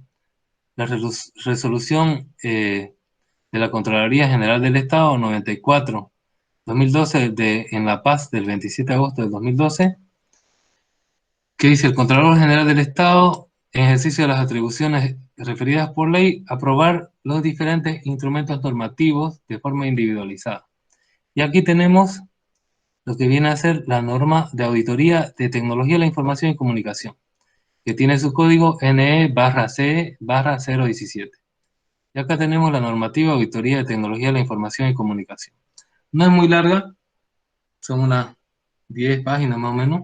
Speaker 1: La resolución de la Contraloría General del Estado 94-2012 en La Paz del 27 de agosto del 2012, que dice: el Contralor General del Estado, en ejercicio de las atribuciones referidas por ley, aprobar los diferentes instrumentos normativos de forma individualizada. Y aquí tenemos lo que viene a ser la norma de auditoría de tecnología de la información y comunicación, que tiene su código NE/CE/017. Y acá tenemos la normativa de auditoría de tecnología de la información y comunicación. No es muy larga, son unas 10 páginas más o menos.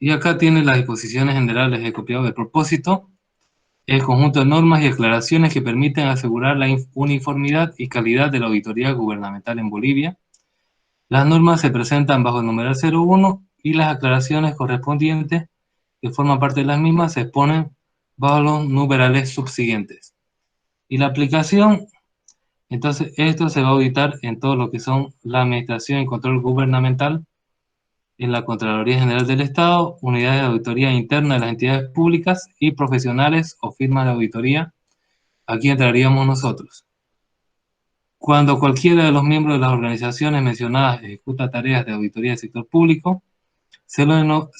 Speaker 1: Y acá tiene las disposiciones generales de copiado de propósito, el conjunto de normas y aclaraciones que permiten asegurar la uniformidad y calidad de la auditoría gubernamental en Bolivia. Las normas se presentan bajo el numeral 01 y las aclaraciones correspondientes, que forman parte de las mismas, se exponen bajo los numerales subsiguientes. Y la aplicación, entonces, esto se va a auditar en todo lo que son la administración y control gubernamental, en la Contraloría General del Estado, unidades de auditoría interna de las entidades públicas y profesionales o firmas de auditoría. Aquí entraríamos nosotros. Cuando cualquiera de los miembros de las organizaciones mencionadas ejecuta tareas de auditoría del sector público, se los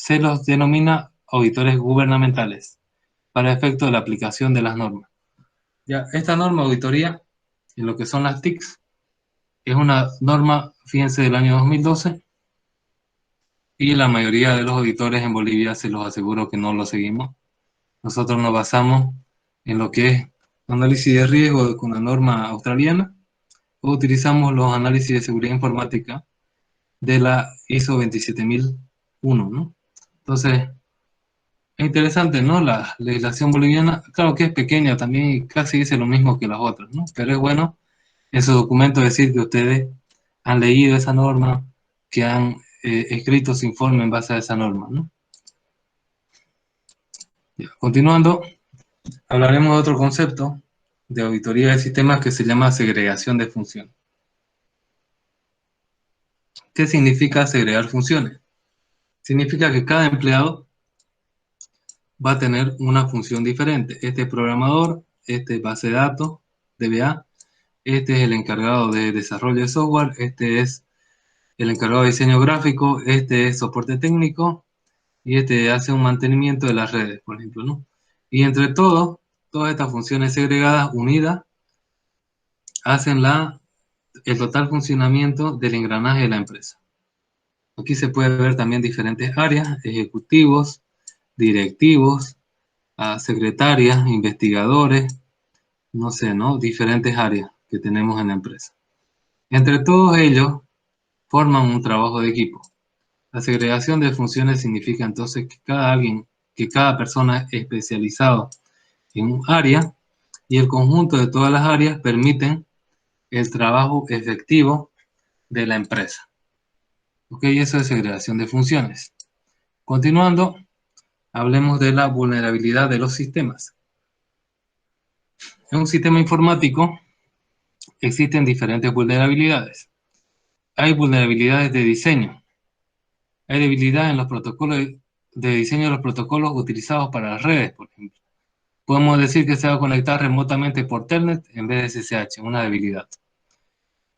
Speaker 1: denomina auditores gubernamentales, para efecto de la aplicación de las normas. Ya, esta norma de auditoría, en lo que son las TICs, es una norma, fíjense, del año 2012, y la mayoría de los auditores en Bolivia, se los aseguro que no lo seguimos. Nosotros nos basamos en lo que es análisis de riesgo con la norma australiana, o utilizamos los análisis de seguridad informática de la ISO 27001, ¿no? Entonces, es interesante, ¿no? La legislación boliviana, claro que es pequeña también y casi dice lo mismo que las otras, ¿no? Pero es bueno en su documento decir que ustedes han leído esa norma, que han escrito su informe en base a esa norma, ¿no? Ya, continuando, hablaremos de otro concepto de auditoría de sistemas que se llama segregación de funciones. ¿Qué significa segregar funciones? Significa que cada empleado va a tener una función diferente. Este es programador, este es base de datos, DBA, este es el encargado de desarrollo de software, este es el encargado de diseño gráfico, este es soporte técnico y este hace un mantenimiento de las redes, por ejemplo, ¿no? Y entre todas estas funciones segregadas, unidas, hacen el total funcionamiento del engranaje de la empresa. Aquí se puede ver también diferentes áreas: ejecutivos, directivos, secretarias, investigadores, no sé, ¿no? Diferentes áreas que tenemos en la empresa. Entre todos ellos forman un trabajo de equipo. La segregación de funciones significa entonces que cada persona especializada en un área y el conjunto de todas las áreas permiten el trabajo efectivo de la empresa. Ok, eso es segregación de funciones. Continuando, hablemos de la vulnerabilidad de los sistemas. En un sistema informático existen diferentes vulnerabilidades. Hay vulnerabilidades de diseño. Hay debilidad en los protocolos de diseño de los protocolos utilizados para las redes, por ejemplo. Podemos decir que se va a conectar remotamente por Telnet en vez de SSH, una debilidad.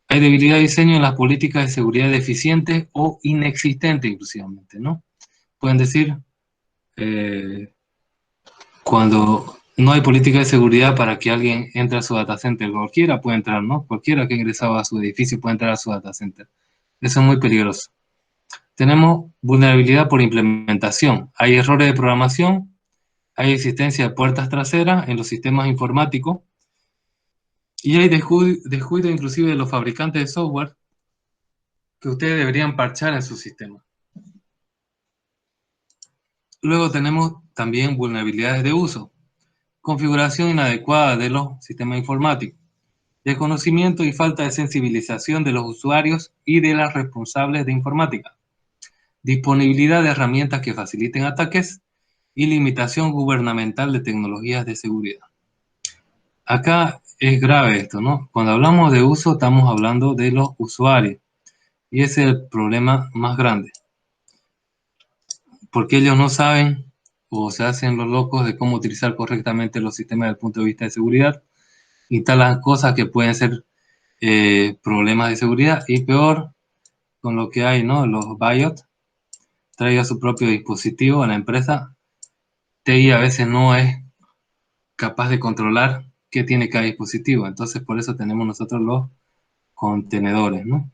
Speaker 1: Hay debilidad de diseño en las políticas de seguridad deficientes o inexistentes, inclusivamente, ¿no? Pueden decir, cuando no hay política de seguridad para que alguien entre a su data center, cualquiera puede entrar, ¿no? Cualquiera que ha ingresado a su edificio puede entrar a su data center. Eso es muy peligroso. Tenemos vulnerabilidad por implementación. Hay errores de programación, hay existencia de puertas traseras en los sistemas informáticos y hay descuido inclusive de los fabricantes de software que ustedes deberían parchar en su sistema. Luego tenemos también vulnerabilidades de uso, configuración inadecuada de los sistemas informáticos, desconocimiento y falta de sensibilización de los usuarios y de las responsables de informática, disponibilidad de herramientas que faciliten ataques y limitación gubernamental de tecnologías de seguridad. Acá es grave esto, ¿no? Cuando hablamos de uso estamos hablando de los usuarios y ese es el problema más grande, porque ellos no saben o se hacen los locos de cómo utilizar correctamente los sistemas desde el punto de vista de seguridad, instalan cosas que pueden ser problemas de seguridad y peor con lo que hay, ¿no? Los BIOS, traiga su propio dispositivo a la empresa. TI a veces no es capaz de controlar qué tiene cada dispositivo, entonces por eso tenemos nosotros los contenedores, ¿no?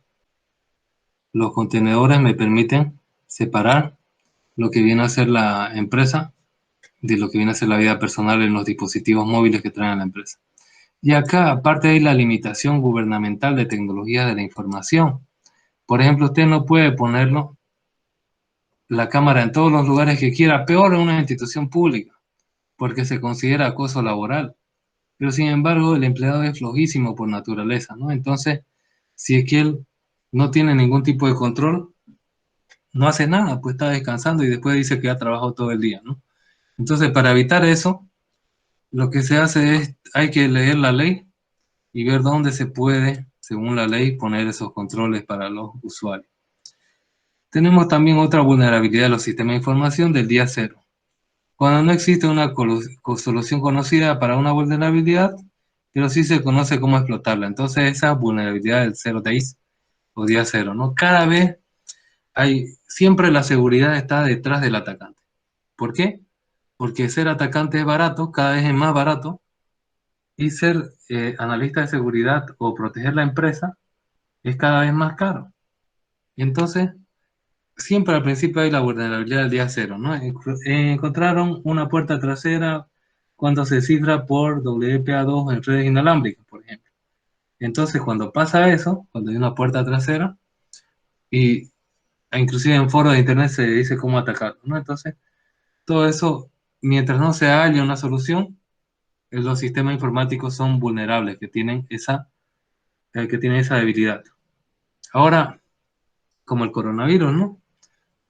Speaker 1: Los contenedores me permiten separar lo que viene a ser la empresa de lo que viene a ser la vida personal en los dispositivos móviles que traen a la empresa. Y acá, aparte hay la limitación gubernamental de tecnología de la información. Por ejemplo, usted no puede ponerlo la cámara en todos los lugares que quiera, peor en una institución pública, porque se considera acoso laboral. Pero sin embargo, el empleado es flojísimo por naturaleza, ¿no? Entonces, si es que él no tiene ningún tipo de control, no hace nada, pues está descansando y después dice que ha trabajado todo el día, ¿no? Entonces, para evitar eso, lo que se hace es, hay que leer la ley y ver dónde se puede, según la ley, poner esos controles para los usuarios. Tenemos también otra vulnerabilidad de los sistemas de información del día cero. Cuando no existe una solución conocida para una vulnerabilidad, pero sí se conoce cómo explotarla. Entonces, esa vulnerabilidad del 0 days o día cero, ¿no? Cada vez siempre la seguridad está detrás del atacante. ¿Por qué? Porque ser atacante es barato, cada vez es más barato, y ser analista de seguridad o proteger la empresa es cada vez más caro. Entonces, siempre al principio hay la vulnerabilidad del día cero, ¿no? Encontraron una puerta trasera cuando se cifra por WPA2 en redes inalámbricas, por ejemplo. Entonces, cuando pasa eso, cuando hay una puerta trasera, y inclusive en foros de internet se dice cómo atacar, ¿no? Entonces, todo eso, mientras no se halle una solución, los sistemas informáticos son vulnerables, que tienen esa debilidad. Ahora, como el coronavirus, ¿no?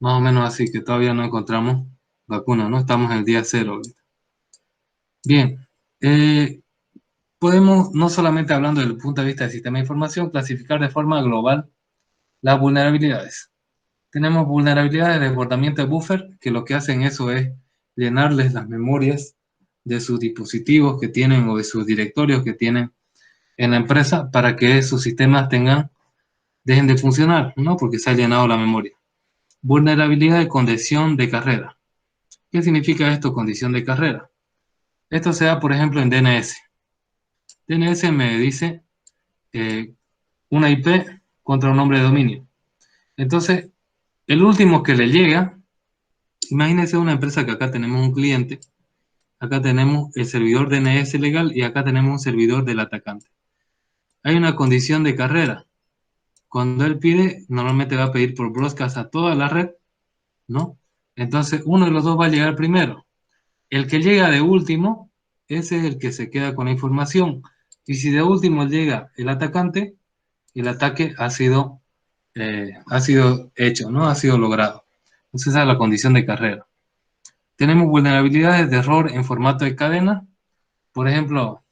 Speaker 1: Más o menos así, que todavía no encontramos vacuna, ¿no? Estamos en el día cero ahorita. Bien, podemos, no solamente hablando desde el punto de vista del sistema de información, clasificar de forma global las vulnerabilidades. Tenemos vulnerabilidades de desbordamiento de buffer, que lo que hacen eso es llenarles las memorias de sus dispositivos que tienen o de sus directorios que tienen en la empresa para que sus sistemas dejen de funcionar, ¿no? Porque se ha llenado la memoria. Vulnerabilidad de condición de carrera. ¿Qué significa esto, condición de carrera? Esto se da, por ejemplo, en DNS. DNS me dice una IP contra un nombre de dominio. Entonces, el último que le llega, imagínense una empresa que acá tenemos un cliente, acá tenemos el servidor DNS legal y acá tenemos un servidor del atacante. Hay una condición de carrera. Cuando él pide, normalmente va a pedir por broadcast a toda la red, ¿no? Entonces, uno de los dos va a llegar primero. El que llega de último ese es el que se queda con la información. Y si de último llega el atacante, el ataque ha sido hecho, ¿no? Ha sido logrado. Entonces esa es la condición de carrera. Tenemos vulnerabilidades de error en formato de cadena. Por ejemplo,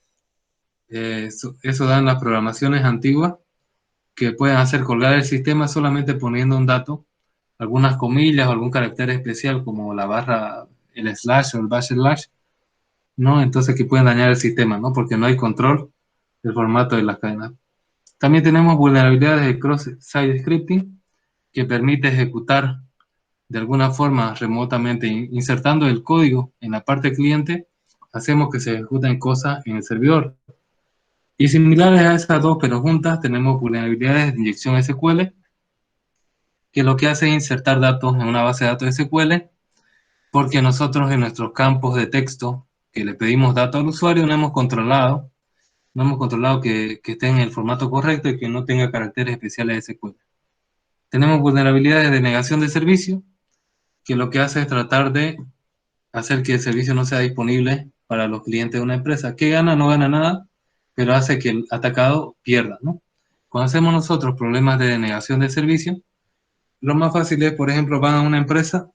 Speaker 1: eso dan las programaciones antiguas que pueden hacer colgar el sistema solamente poniendo un dato, algunas comillas o algún carácter especial como la barra, el slash o el bash slash, ¿no? Entonces que pueden dañar el sistema, ¿no? Porque no hay control del formato de las cadenas. También tenemos vulnerabilidades de cross-site scripting que permite ejecutar de alguna forma remotamente insertando el código en la parte cliente, hacemos que se ejecuten cosas en el servidor. Y similares a esas dos, pero juntas, tenemos vulnerabilidades de inyección SQL, que lo que hace es insertar datos en una base de datos SQL, porque nosotros en nuestros campos de texto que le pedimos datos al usuario no hemos controlado que esté en el formato correcto y que no tenga caracteres especiales de SQL. Tenemos vulnerabilidades de negación de servicio, que lo que hace es tratar de hacer que el servicio no sea disponible para los clientes de una empresa. ¿Qué gana? No gana nada, pero hace que el atacado pierda, ¿no? Cuando hacemos nosotros problemas de denegación de servicio, lo más fácil es, por ejemplo, van a una empresa,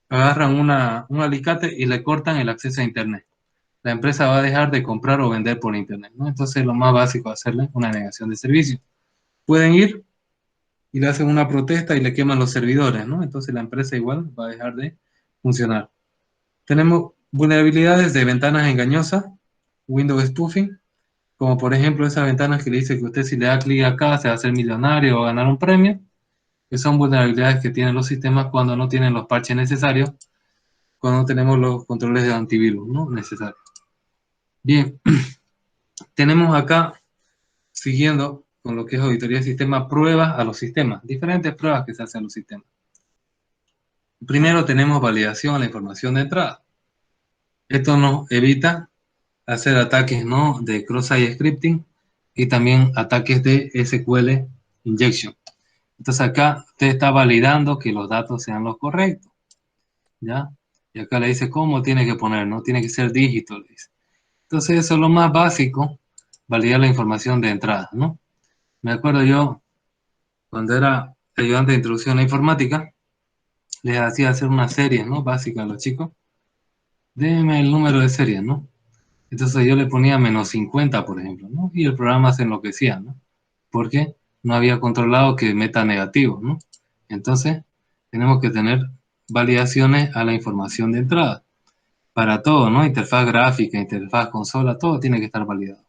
Speaker 1: agarran un alicate y le cortan el acceso a Internet. La empresa va a dejar de comprar o vender por Internet, ¿no? Entonces, lo más básico es hacerle una denegación de servicio. Pueden ir y le hacen una protesta y le queman los servidores, ¿no? Entonces, la empresa igual va a dejar de funcionar. Tenemos vulnerabilidades de ventanas engañosas, Windows spoofing, como por ejemplo esas ventanas que le dice que usted si le da clic acá se va a hacer millonario o ganar un premio, que son vulnerabilidades que tienen los sistemas cuando no tienen los parches necesarios, cuando no tenemos los controles de antivirus, ¿no? Necesarios. Bien, tenemos acá, siguiendo con lo que es auditoría de sistema, pruebas a los sistemas, diferentes pruebas que se hacen a los sistemas. Primero tenemos validación a la información de entrada. Esto nos evita hacer ataques, ¿no?, de cross-site scripting y también ataques de SQL injection. Entonces acá usted está validando que los datos sean los correctos, ¿ya? Y acá le dice cómo tiene que poner, ¿no? Tiene que ser dígito, le dice. Entonces eso es lo más básico, validar la información de entrada, ¿no? Me acuerdo yo, cuando era ayudante de introducción a la informática, les hacía hacer una serie, ¿no?, básica a los chicos. Déme el número de serie, ¿no? Entonces yo le ponía -50, por ejemplo, ¿no? Y el programa se enloquecía, ¿no? Porque no había controlado que meta negativo, ¿no? Entonces, tenemos que tener validaciones a la información de entrada. Para todo, ¿no? Interfaz gráfica, interfaz consola, todo tiene que estar validado.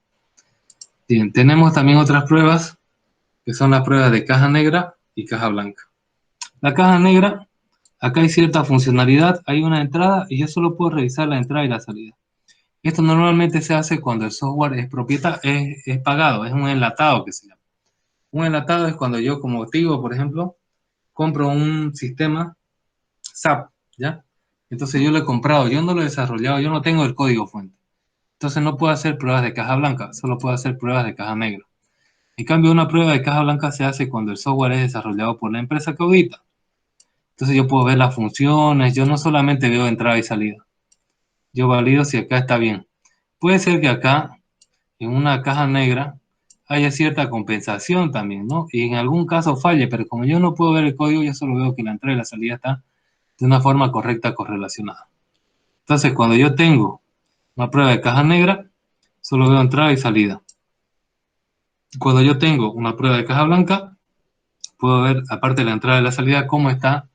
Speaker 1: Bien, tenemos también otras pruebas, que son las pruebas de caja negra y caja blanca. La caja negra, acá hay cierta funcionalidad, hay una entrada y yo solo puedo revisar la entrada y la salida. Esto normalmente se hace cuando el software es pagado, es un enlatado que se llama. Un enlatado es cuando yo, como digo, por ejemplo, compro un sistema SAP, ¿ya? Entonces yo lo he comprado, yo no lo he desarrollado, yo no tengo el código fuente. Entonces no puedo hacer pruebas de caja blanca, solo puedo hacer pruebas de caja negra. En cambio, una prueba de caja blanca se hace cuando el software es desarrollado por la empresa que audita. Entonces yo puedo ver las funciones, yo no solamente veo entrada y salida. Yo valido si acá está bien. Puede ser que acá, en una caja negra, haya cierta compensación también, ¿no? Y en algún caso falle, pero como yo no puedo ver el código, yo solo veo que la entrada y la salida está de una forma correcta correlacionada. Entonces, cuando yo tengo una prueba de caja negra, solo veo entrada y salida. Cuando yo tengo una prueba de caja blanca, puedo ver, aparte de la entrada y la salida, cómo está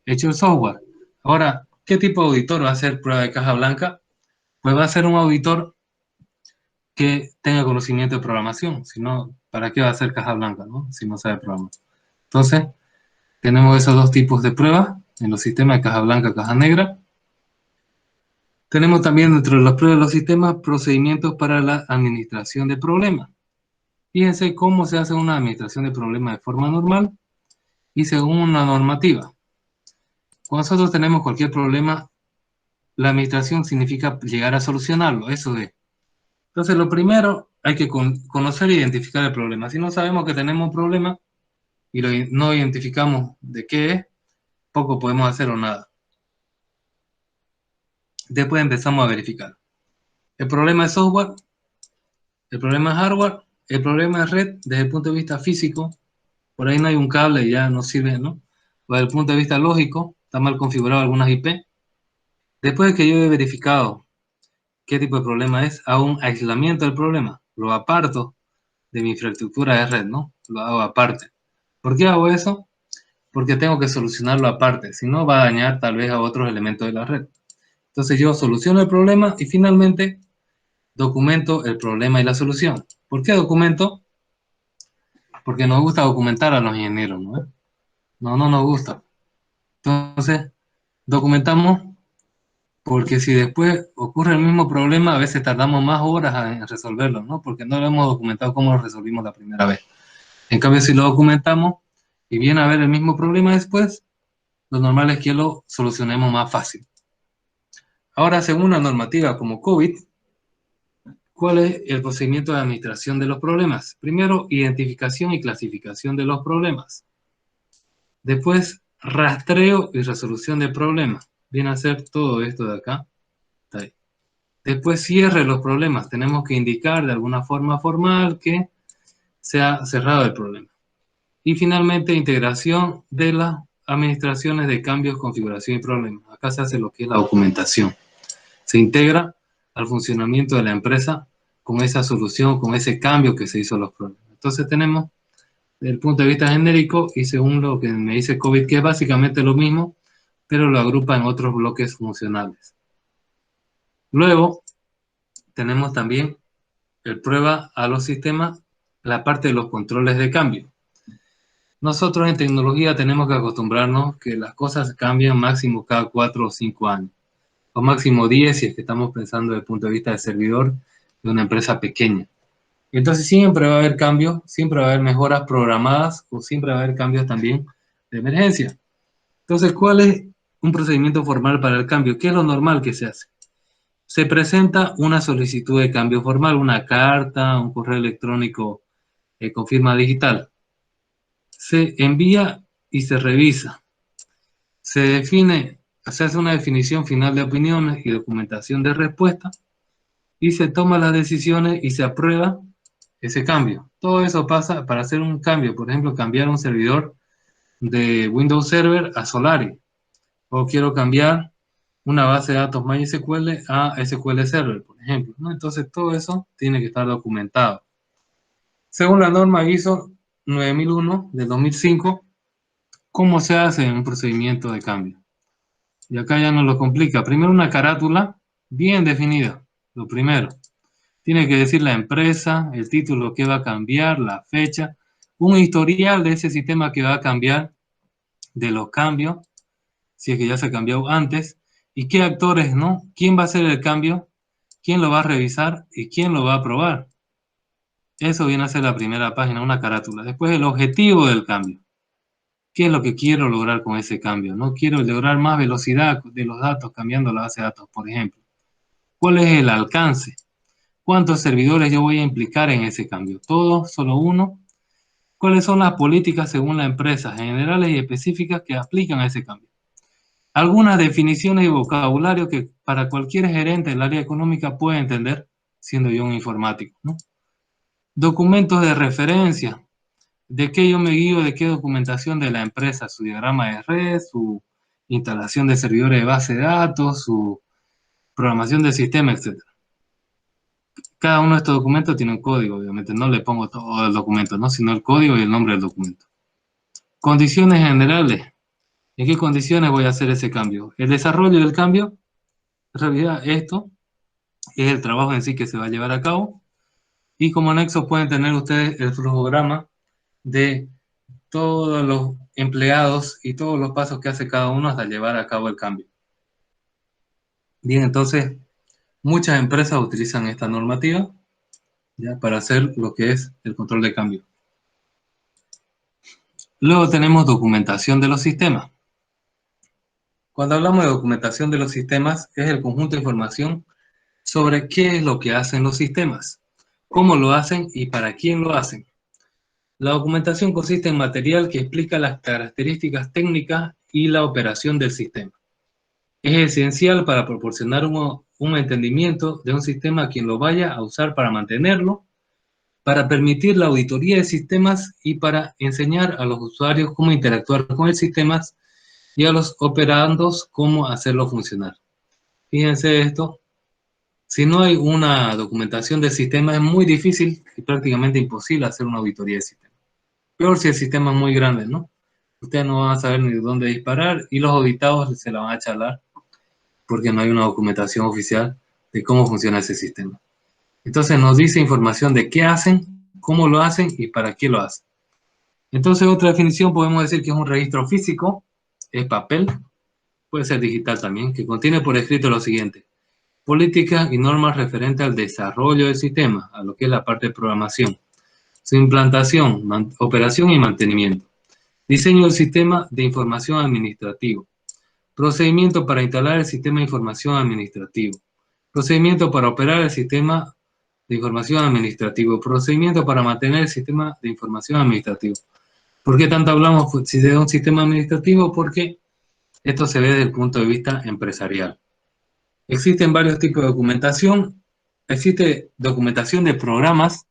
Speaker 1: hecho el software. Ahora, ¿qué tipo de auditor va a hacer prueba de caja blanca? Pues va a ser un auditor que tenga conocimiento de programación. Si no, ¿para qué va a hacer caja blanca, no? Si no sabe programar. Entonces, tenemos esos dos tipos de pruebas en los sistemas de caja blanca y caja negra. Tenemos también dentro de las pruebas de los sistemas procedimientos para la administración de problemas. Fíjense cómo se hace una administración de problemas de forma normal y según una normativa. Cuando nosotros tenemos cualquier problema, la administración significa llegar a solucionarlo, eso es. Entonces, lo primero, hay que conocer e identificar el problema. Si no sabemos que tenemos un problema y no identificamos de qué es, poco podemos hacer o nada. Después empezamos a verificar. El problema es software, el problema es hardware, el problema es red desde el punto de vista físico. Por ahí no hay un cable y ya no sirve, ¿no? O desde el punto de vista lógico, está mal configurado algunas IP. Después de que yo he verificado qué tipo de problema es, hago un aislamiento del problema. Lo aparto de mi infraestructura de red, ¿no? Lo hago aparte. ¿Por qué hago eso? Porque tengo que solucionarlo aparte. Si no, va a dañar tal vez a otros elementos de la red. Entonces yo soluciono el problema y finalmente documento el problema y la solución. ¿Por qué documento? Porque nos gusta documentar a los ingenieros, ¿no? No nos gusta. Entonces, documentamos porque si después ocurre el mismo problema, a veces tardamos más horas en resolverlo, ¿no? Porque no lo hemos documentado como lo resolvimos la primera vez. En cambio, si lo documentamos y viene a ver el mismo problema después, lo normal es que lo solucionemos más fácil. Ahora, según la normativa como COVID, ¿cuál es el procedimiento de administración de los problemas? Primero, identificación y clasificación de los problemas. Después, rastreo y resolución de problemas. Viene a ser todo esto de acá. Está ahí. Después, cierre de los problemas. Tenemos que indicar de alguna forma formal que se ha cerrado el problema. Y finalmente, integración de las administraciones de cambios, configuración y problemas. Acá se hace lo que es la documentación. Se integra al funcionamiento de la empresa con esa solución, con ese cambio que se hizo a los problemas. Entonces tenemos, desde el punto de vista genérico, y según lo que me dice COVID, que es básicamente lo mismo, pero lo agrupa en otros bloques funcionales. Luego, tenemos también el prueba a los sistemas, la parte de los controles de cambio. Nosotros en tecnología tenemos que acostumbrarnos que las cosas cambian máximo cada 4 o 5 años, o máximo 10 si es que estamos pensando desde el punto de vista del servidor de una empresa pequeña. Entonces siempre va a haber cambios, siempre va a haber mejoras programadas o siempre va a haber cambios también de emergencia. Entonces, ¿cuál es un procedimiento formal para el cambio? ¿Qué es lo normal que se hace? Se presenta una solicitud de cambio formal, una carta, un correo electrónico con firma digital. Se envía y se revisa. Se define, se hace una definición final de opiniones y documentación de respuesta y se toman las decisiones y se aprueba ese cambio. Todo eso pasa para hacer un cambio, por ejemplo, cambiar un servidor de Windows Server a Solari, o quiero cambiar una base de datos MySQL a SQL Server, por ejemplo, ¿no? Entonces todo eso tiene que estar documentado. Según la norma ISO 9001 de 2005, ¿cómo se hace un procedimiento de cambio? Y acá ya nos lo complica. Primero una carátula bien definida, lo primero. Tiene que decir la empresa, el título que va a cambiar, la fecha, un historial de ese sistema que va a cambiar, de los cambios, si es que ya se cambió antes, y qué actores, ¿no? ¿Quién va a hacer el cambio? ¿Quién lo va a revisar? ¿Y quién lo va a aprobar? Eso viene a ser la primera página, una carátula. Después el objetivo del cambio. ¿Qué es lo que quiero lograr con ese cambio? No quiero lograr más velocidad de los datos cambiando la base de datos, por ejemplo. ¿Cuál es el alcance? ¿Cuántos servidores yo voy a implicar en ese cambio? ¿Todos? ¿Solo uno? ¿Cuáles son las políticas según la empresa, generales y específicas que aplican a ese cambio? Algunas definiciones y vocabulario que para cualquier gerente del área económica puede entender, siendo yo un informático, ¿no? Documentos de referencia. ¿De qué yo me guío? ¿De qué documentación de la empresa? Su diagrama de red, su instalación de servidores de base de datos, su programación del sistema, etc. Cada uno de estos documentos tiene un código, obviamente. No le pongo todo el documento, ¿no? Sino el código y el nombre del documento. Condiciones generales. ¿En qué condiciones voy a hacer ese cambio? El desarrollo del cambio, en realidad esto es el trabajo en sí que se va a llevar a cabo. Y como anexo pueden tener ustedes el flujograma de todos los empleados y todos los pasos que hace cada uno hasta llevar a cabo el cambio. Bien, entonces muchas empresas utilizan esta normativa ya para hacer lo que es el control de cambio. Luego tenemos documentación de los sistemas. Cuando hablamos de documentación de los sistemas, es el conjunto de información sobre qué es lo que hacen los sistemas, cómo lo hacen y para quién lo hacen. La documentación consiste en material que explica las características técnicas y la operación del sistema. Es esencial para proporcionar un entendimiento de un sistema a quien lo vaya a usar para mantenerlo, para permitir la auditoría de sistemas y para enseñar a los usuarios cómo interactuar con el sistema y a los operandos cómo hacerlo funcionar. Fíjense esto, si no hay una documentación del sistema es muy difícil y prácticamente imposible hacer una auditoría del sistema. Peor si el sistema es muy grande, ¿no? Ustedes no van a saber ni de dónde disparar y los auditados se la van a charlar porque no hay una documentación oficial de cómo funciona ese sistema. Entonces nos dice información de qué hacen, cómo lo hacen y para qué lo hacen. Entonces otra definición podemos decir que es un registro físico, es papel, puede ser digital también, que contiene por escrito lo siguiente: políticas y normas referentes al desarrollo del sistema, a lo que es la parte de programación, su implantación, operación y mantenimiento, diseño del sistema de información administrativo, procedimiento para instalar el sistema de información administrativo, procedimiento para operar el sistema de información administrativo, procedimiento para mantener el sistema de información administrativo. ¿Por qué tanto hablamos de un sistema administrativo? Porque esto se ve desde el punto de vista empresarial. Existen varios tipos de documentación. Existe documentación de programas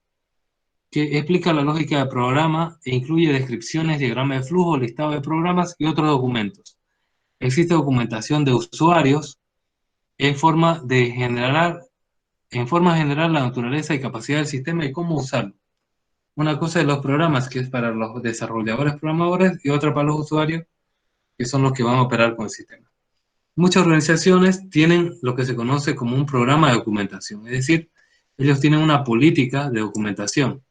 Speaker 1: que explica la lógica del programa e incluye descripciones, diagramas de flujo, listado de programas y otros documentos. Existe documentación de usuarios en forma general la naturaleza y capacidad del sistema y cómo usarlo. Una cosa es los programas, que es para los desarrolladores programadores, y otra para los usuarios, que son los que van a operar con el sistema. Muchas organizaciones tienen lo que se conoce como un programa de documentación, es decir, ellos tienen una política de documentación.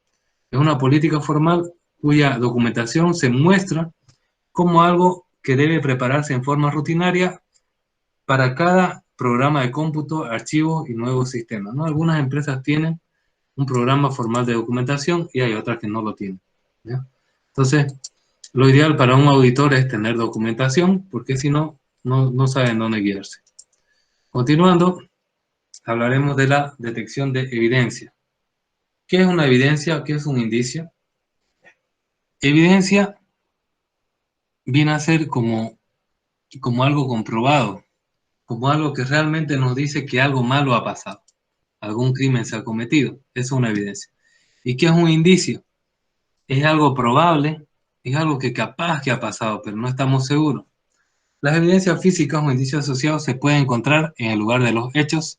Speaker 1: Es una política formal cuya documentación se muestra como algo que debe prepararse en forma rutinaria para cada programa de cómputo, archivos y nuevos sistemas, ¿no? Algunas empresas tienen un programa formal de documentación y hay otras que no lo tienen, ¿ya? Entonces, lo ideal para un auditor es tener documentación, porque si no, no saben dónde guiarse. Continuando, hablaremos de la detección de evidencia. ¿Qué es una evidencia? ¿Qué es un indicio? Evidencia viene a ser como algo comprobado, como algo que realmente nos dice que algo malo ha pasado, algún crimen se ha cometido. Eso es una evidencia. ¿Y qué es un indicio? Es algo probable, es algo que capaz que ha pasado, pero no estamos seguros. Las evidencias físicas o indicios asociados se pueden encontrar en el lugar de los hechos,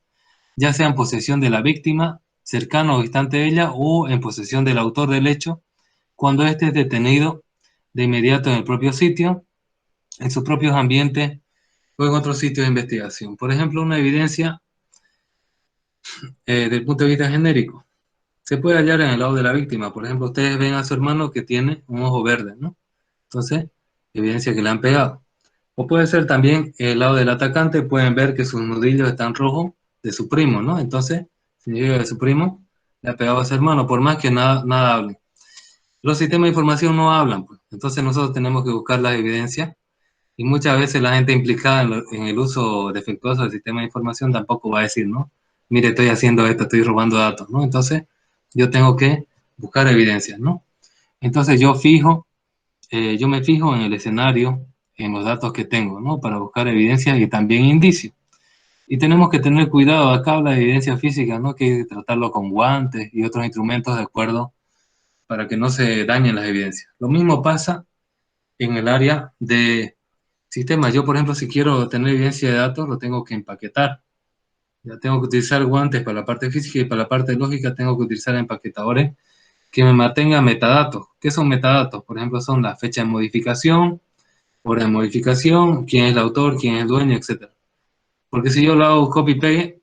Speaker 1: ya sea en posesión de la víctima, cercano o distante de ella, o en posesión del autor del hecho, cuando éste es detenido de inmediato en el propio sitio, en sus propios ambientes o en otros sitios de investigación. Por ejemplo, una evidencia desde el punto de vista genérico se puede hallar en el lado de la víctima. Por ejemplo, ustedes ven a su hermano que tiene un ojo verde, ¿no? Entonces, evidencia que le han pegado. O puede ser también el lado del atacante, pueden ver que sus nudillos están rojos de su primo, ¿no? Entonces, significa que su primo le ha pegado a su hermano, por más que nada hablen. Los sistemas de información no hablan, pues. Entonces nosotros tenemos que buscar las evidencias y muchas veces la gente implicada en el uso defectuoso del sistema de información tampoco va a decir, ¿no? Mire, estoy haciendo esto, estoy robando datos, ¿no? Entonces yo tengo que buscar evidencias, ¿no? Entonces yo me fijo en el escenario, en los datos que tengo, ¿no? Para buscar evidencias y también indicios. Y tenemos que tener cuidado, acá habla de evidencia física, ¿no? Que hay que tratarlo con guantes y otros instrumentos de acuerdo para que no se dañen las evidencias. Lo mismo pasa en el área de sistemas. Yo, por ejemplo, si quiero tener evidencia de datos, lo tengo que empaquetar. Ya tengo que utilizar guantes para la parte física y para la parte lógica tengo que utilizar empaquetadores que me mantengan metadatos. ¿Qué son metadatos? Por ejemplo, son la fecha de modificación, hora de modificación, quién es el autor, quién es el dueño, etc. Porque si yo lo hago copy-paste,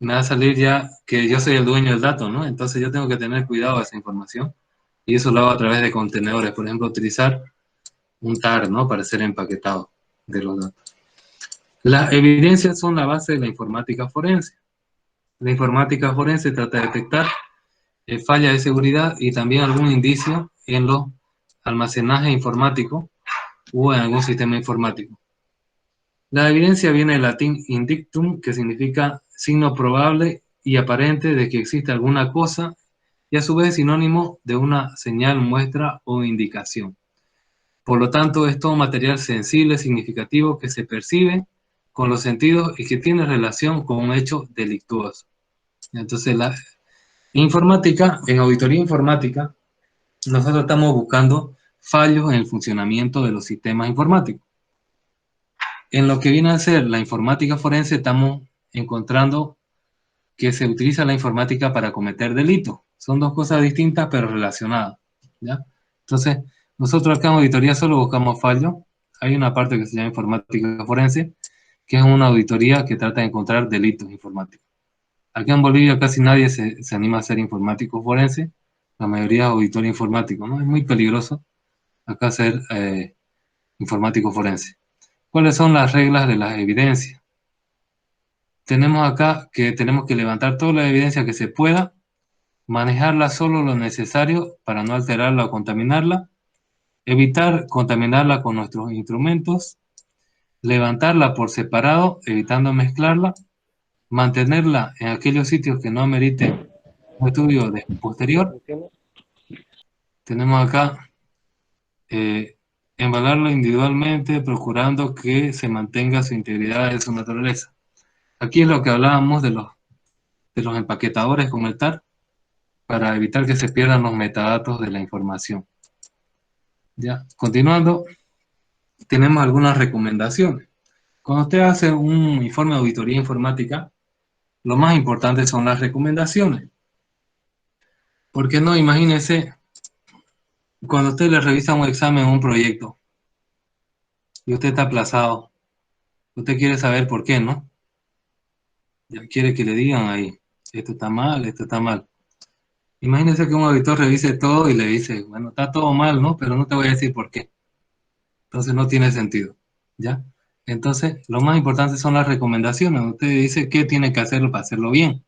Speaker 1: me va a salir ya que yo soy el dueño del dato, ¿no? Entonces yo tengo que tener cuidado de esa información y eso lo hago a través de contenedores. Por ejemplo, utilizar un TAR, ¿no? Para ser empaquetado de los datos. Las evidencias son la base de la informática forense. La informática forense trata de detectar fallas de seguridad y también algún indicio en los almacenajes informáticos o en algún sistema informático. La evidencia viene del latín indictum, que significa signo probable y aparente de que existe alguna cosa, y a su vez sinónimo de una señal, muestra o indicación. Por lo tanto, es todo material sensible, significativo, que se percibe con los sentidos y que tiene relación con un hecho delictuoso. Entonces, la informática, en auditoría informática, nosotros estamos buscando fallos en el funcionamiento de los sistemas informáticos. En lo que viene a ser la informática forense, estamos encontrando que se utiliza la informática para cometer delitos. Son dos cosas distintas pero relacionadas, ¿ya? Entonces, nosotros acá en auditoría solo buscamos fallos. Hay una parte que se llama informática forense, que es una auditoría que trata de encontrar delitos informáticos. Acá en Bolivia casi nadie se anima a ser informático forense, la mayoría es auditor informático, ¿no? Es muy peligroso acá ser informático forense. ¿Cuáles son las reglas de las evidencias? Tenemos acá que tenemos que levantar toda la evidencia que se pueda, manejarla solo lo necesario para no alterarla o contaminarla, evitar contaminarla con nuestros instrumentos, levantarla por separado, evitando mezclarla, mantenerla en aquellos sitios que no ameriten un estudio posterior. Tenemos acá embalarlo individualmente, procurando que se mantenga su integridad de su naturaleza. Aquí es lo que hablábamos de los empaquetadores con el TAR, para evitar que se pierdan los metadatos de la información. Ya, continuando, tenemos algunas recomendaciones. Cuando usted hace un informe de auditoría informática, lo más importante son las recomendaciones. Porque no, imagínese, cuando usted le revisa un examen o un proyecto y usted está aplazado, usted quiere saber por qué, ¿no? Ya quiere que le digan ahí, esto está mal, esto está mal. Imagínese que un auditor revise todo y le dice, bueno, está todo mal, ¿no? Pero no te voy a decir por qué. Entonces no tiene sentido, ¿ya? Entonces, lo más importante son las recomendaciones. Usted dice qué tiene que hacerlo para hacerlo bien.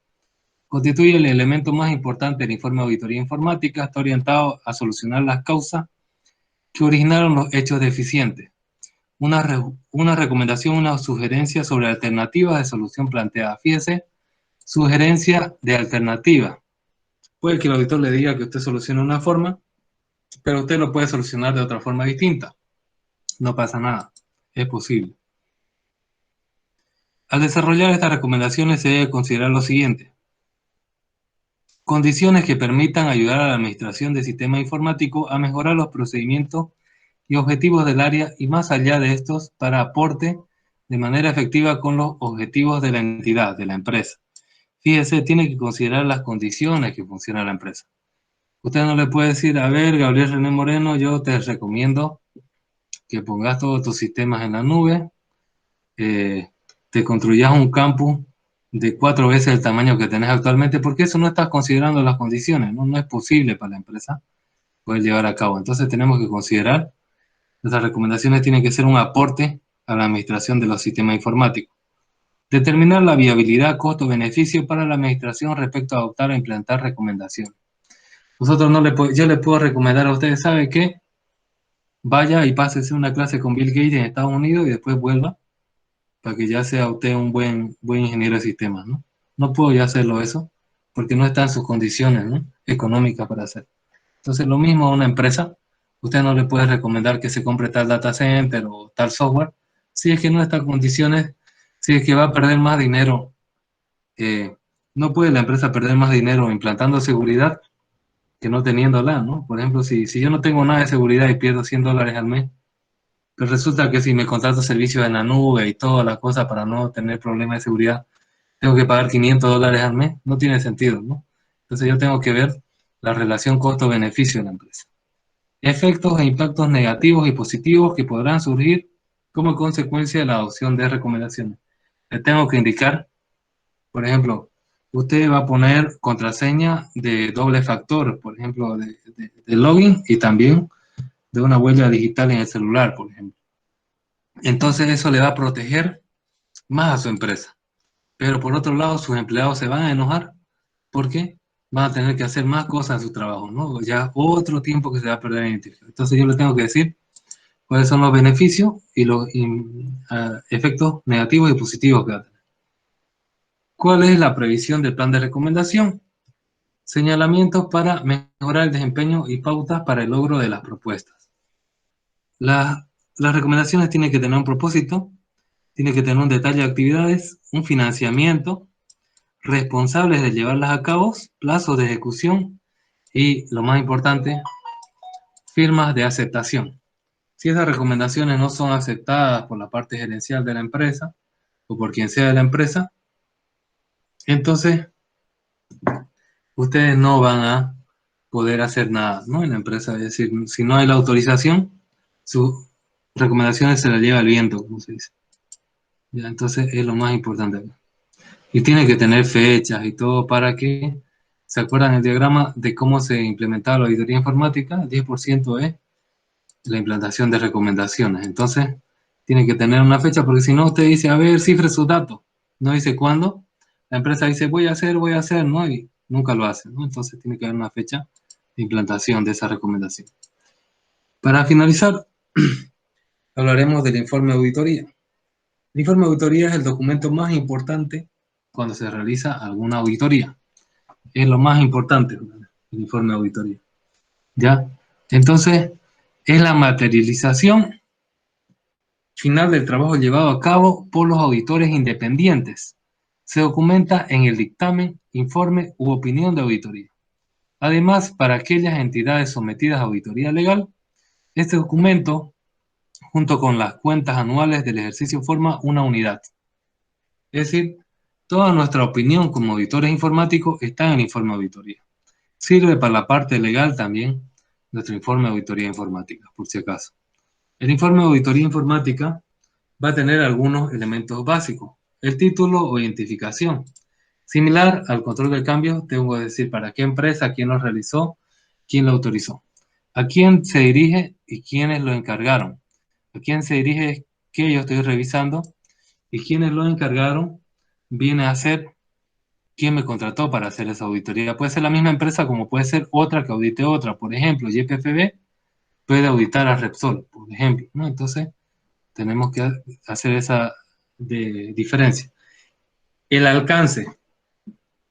Speaker 1: Constituye el elemento más importante del informe de auditoría informática. Está orientado a solucionar las causas que originaron los hechos deficientes. Una recomendación, una sugerencia sobre alternativas de solución planteada. Fíjese, sugerencia de alternativa. Puede que el auditor le diga que usted solucione una forma, pero usted lo puede solucionar de otra forma distinta. No pasa nada. Es posible. Al desarrollar estas recomendaciones se debe considerar lo siguiente. Condiciones que permitan ayudar a la administración del sistema informático a mejorar los procedimientos y objetivos del área y más allá de estos para aporte de manera efectiva con los objetivos de la entidad, de la empresa. Fíjese, tiene que considerar las condiciones que funciona la empresa. Usted no le puede decir, a ver, Gabriel René Moreno, yo te recomiendo que pongas todos tus sistemas en la nube, te construyas un campus de 4 veces el tamaño que tenés actualmente, porque eso no está considerando las condiciones, ¿no? No es posible para la empresa poder llevar a cabo. Entonces tenemos que considerar, nuestras recomendaciones tienen que ser un aporte a la administración de los sistemas informáticos. Determinar la viabilidad, costo-beneficio para la administración respecto a adoptar e implementar recomendaciones. Nosotros yo le puedo recomendar a ustedes, ¿sabe qué? Vaya y pásese una clase con Bill Gates en Estados Unidos y después vuelva para que ya sea usted un buen ingeniero de sistemas, ¿no? No puedo ya hacerlo eso, porque no está en sus condiciones, ¿no?, económicas para hacer. Entonces, lo mismo a una empresa, usted no le puede recomendar que se compre tal data center o tal software, si es que no está en condiciones, si es que va a perder más dinero. No puede la empresa perder más dinero implantando seguridad que no teniéndola, ¿no? Por ejemplo, si yo no tengo nada de seguridad y pierdo $100 al mes, pero resulta que si me contrato servicios en la nube y todas las cosas para no tener problemas de seguridad, tengo que pagar $500 al mes, no tiene sentido, ¿no? Entonces yo tengo que ver la relación costo-beneficio de la empresa. Efectos e impactos negativos y positivos que podrán surgir como consecuencia de la adopción de recomendaciones. Le tengo que indicar, por ejemplo, usted va a poner contraseña de doble factor, por ejemplo, de login y también de una huella digital en el celular, por ejemplo. Entonces eso le va a proteger más a su empresa. Pero por otro lado, sus empleados se van a enojar porque van a tener que hacer más cosas en su trabajo, ¿no? Ya otro tiempo que se va a perder en inteligencia. Entonces yo le tengo que decir cuáles son los beneficios y los efectos negativos y positivos que va a tener. ¿Cuál es la previsión del plan de recomendación? Señalamientos para mejorar el desempeño y pautas para el logro de las propuestas. Las recomendaciones tienen que tener un propósito, Tiene que tener un detalle de actividades, un financiamiento, responsables de llevarlas a cabo, plazos de ejecución y, lo más importante, firmas de aceptación. Si esas recomendaciones no son aceptadas por la parte gerencial de la empresa o por quien sea de la empresa, entonces ustedes no van a poder hacer nada, ¿no? En la empresa, es decir, si no hay la autorización, sus recomendaciones se las lleva el viento, como se dice. Ya, entonces es lo más importante. Y tiene que tener fechas y todo para que se acuerdan el diagrama de cómo se implementaba la auditoría informática. El 10% es la implantación de recomendaciones. Entonces, tiene que tener una fecha, porque si no, usted dice, a ver, cifre sus datos. No dice cuándo. La empresa dice, voy a hacer, ¿no? Y nunca lo hace, ¿no? Entonces, tiene que haber una fecha de implantación de esa recomendación. Para finalizar, hablaremos del informe de auditoría. El informe de auditoría es el documento más importante cuando se realiza alguna auditoría. Es lo más importante, el informe de auditoría. ¿Ya? Entonces, es la materialización final del trabajo llevado a cabo por los auditores independientes. Se documenta en el dictamen, informe u opinión de auditoría. Además, para aquellas entidades sometidas a auditoría legal, este documento, junto con las cuentas anuales del ejercicio, forma una unidad. Es decir, toda nuestra opinión como auditores informáticos está en el informe de auditoría. Sirve para la parte legal también nuestro informe de auditoría informática, por si acaso. El informe de auditoría informática va a tener algunos elementos básicos. El título o identificación. Similar al control de cambio, tengo que decir para qué empresa, quién lo realizó, quién lo autorizó, a quién se dirige y quiénes lo encargaron. A quién se dirige que yo estoy revisando y quiénes lo encargaron viene a ser quién me contrató para hacer esa auditoría. Puede ser la misma empresa como puede ser otra que audite otra. Por ejemplo, YPFB puede auditar a Repsol, por ejemplo, ¿no? Entonces, tenemos que hacer esa diferencia. El alcance.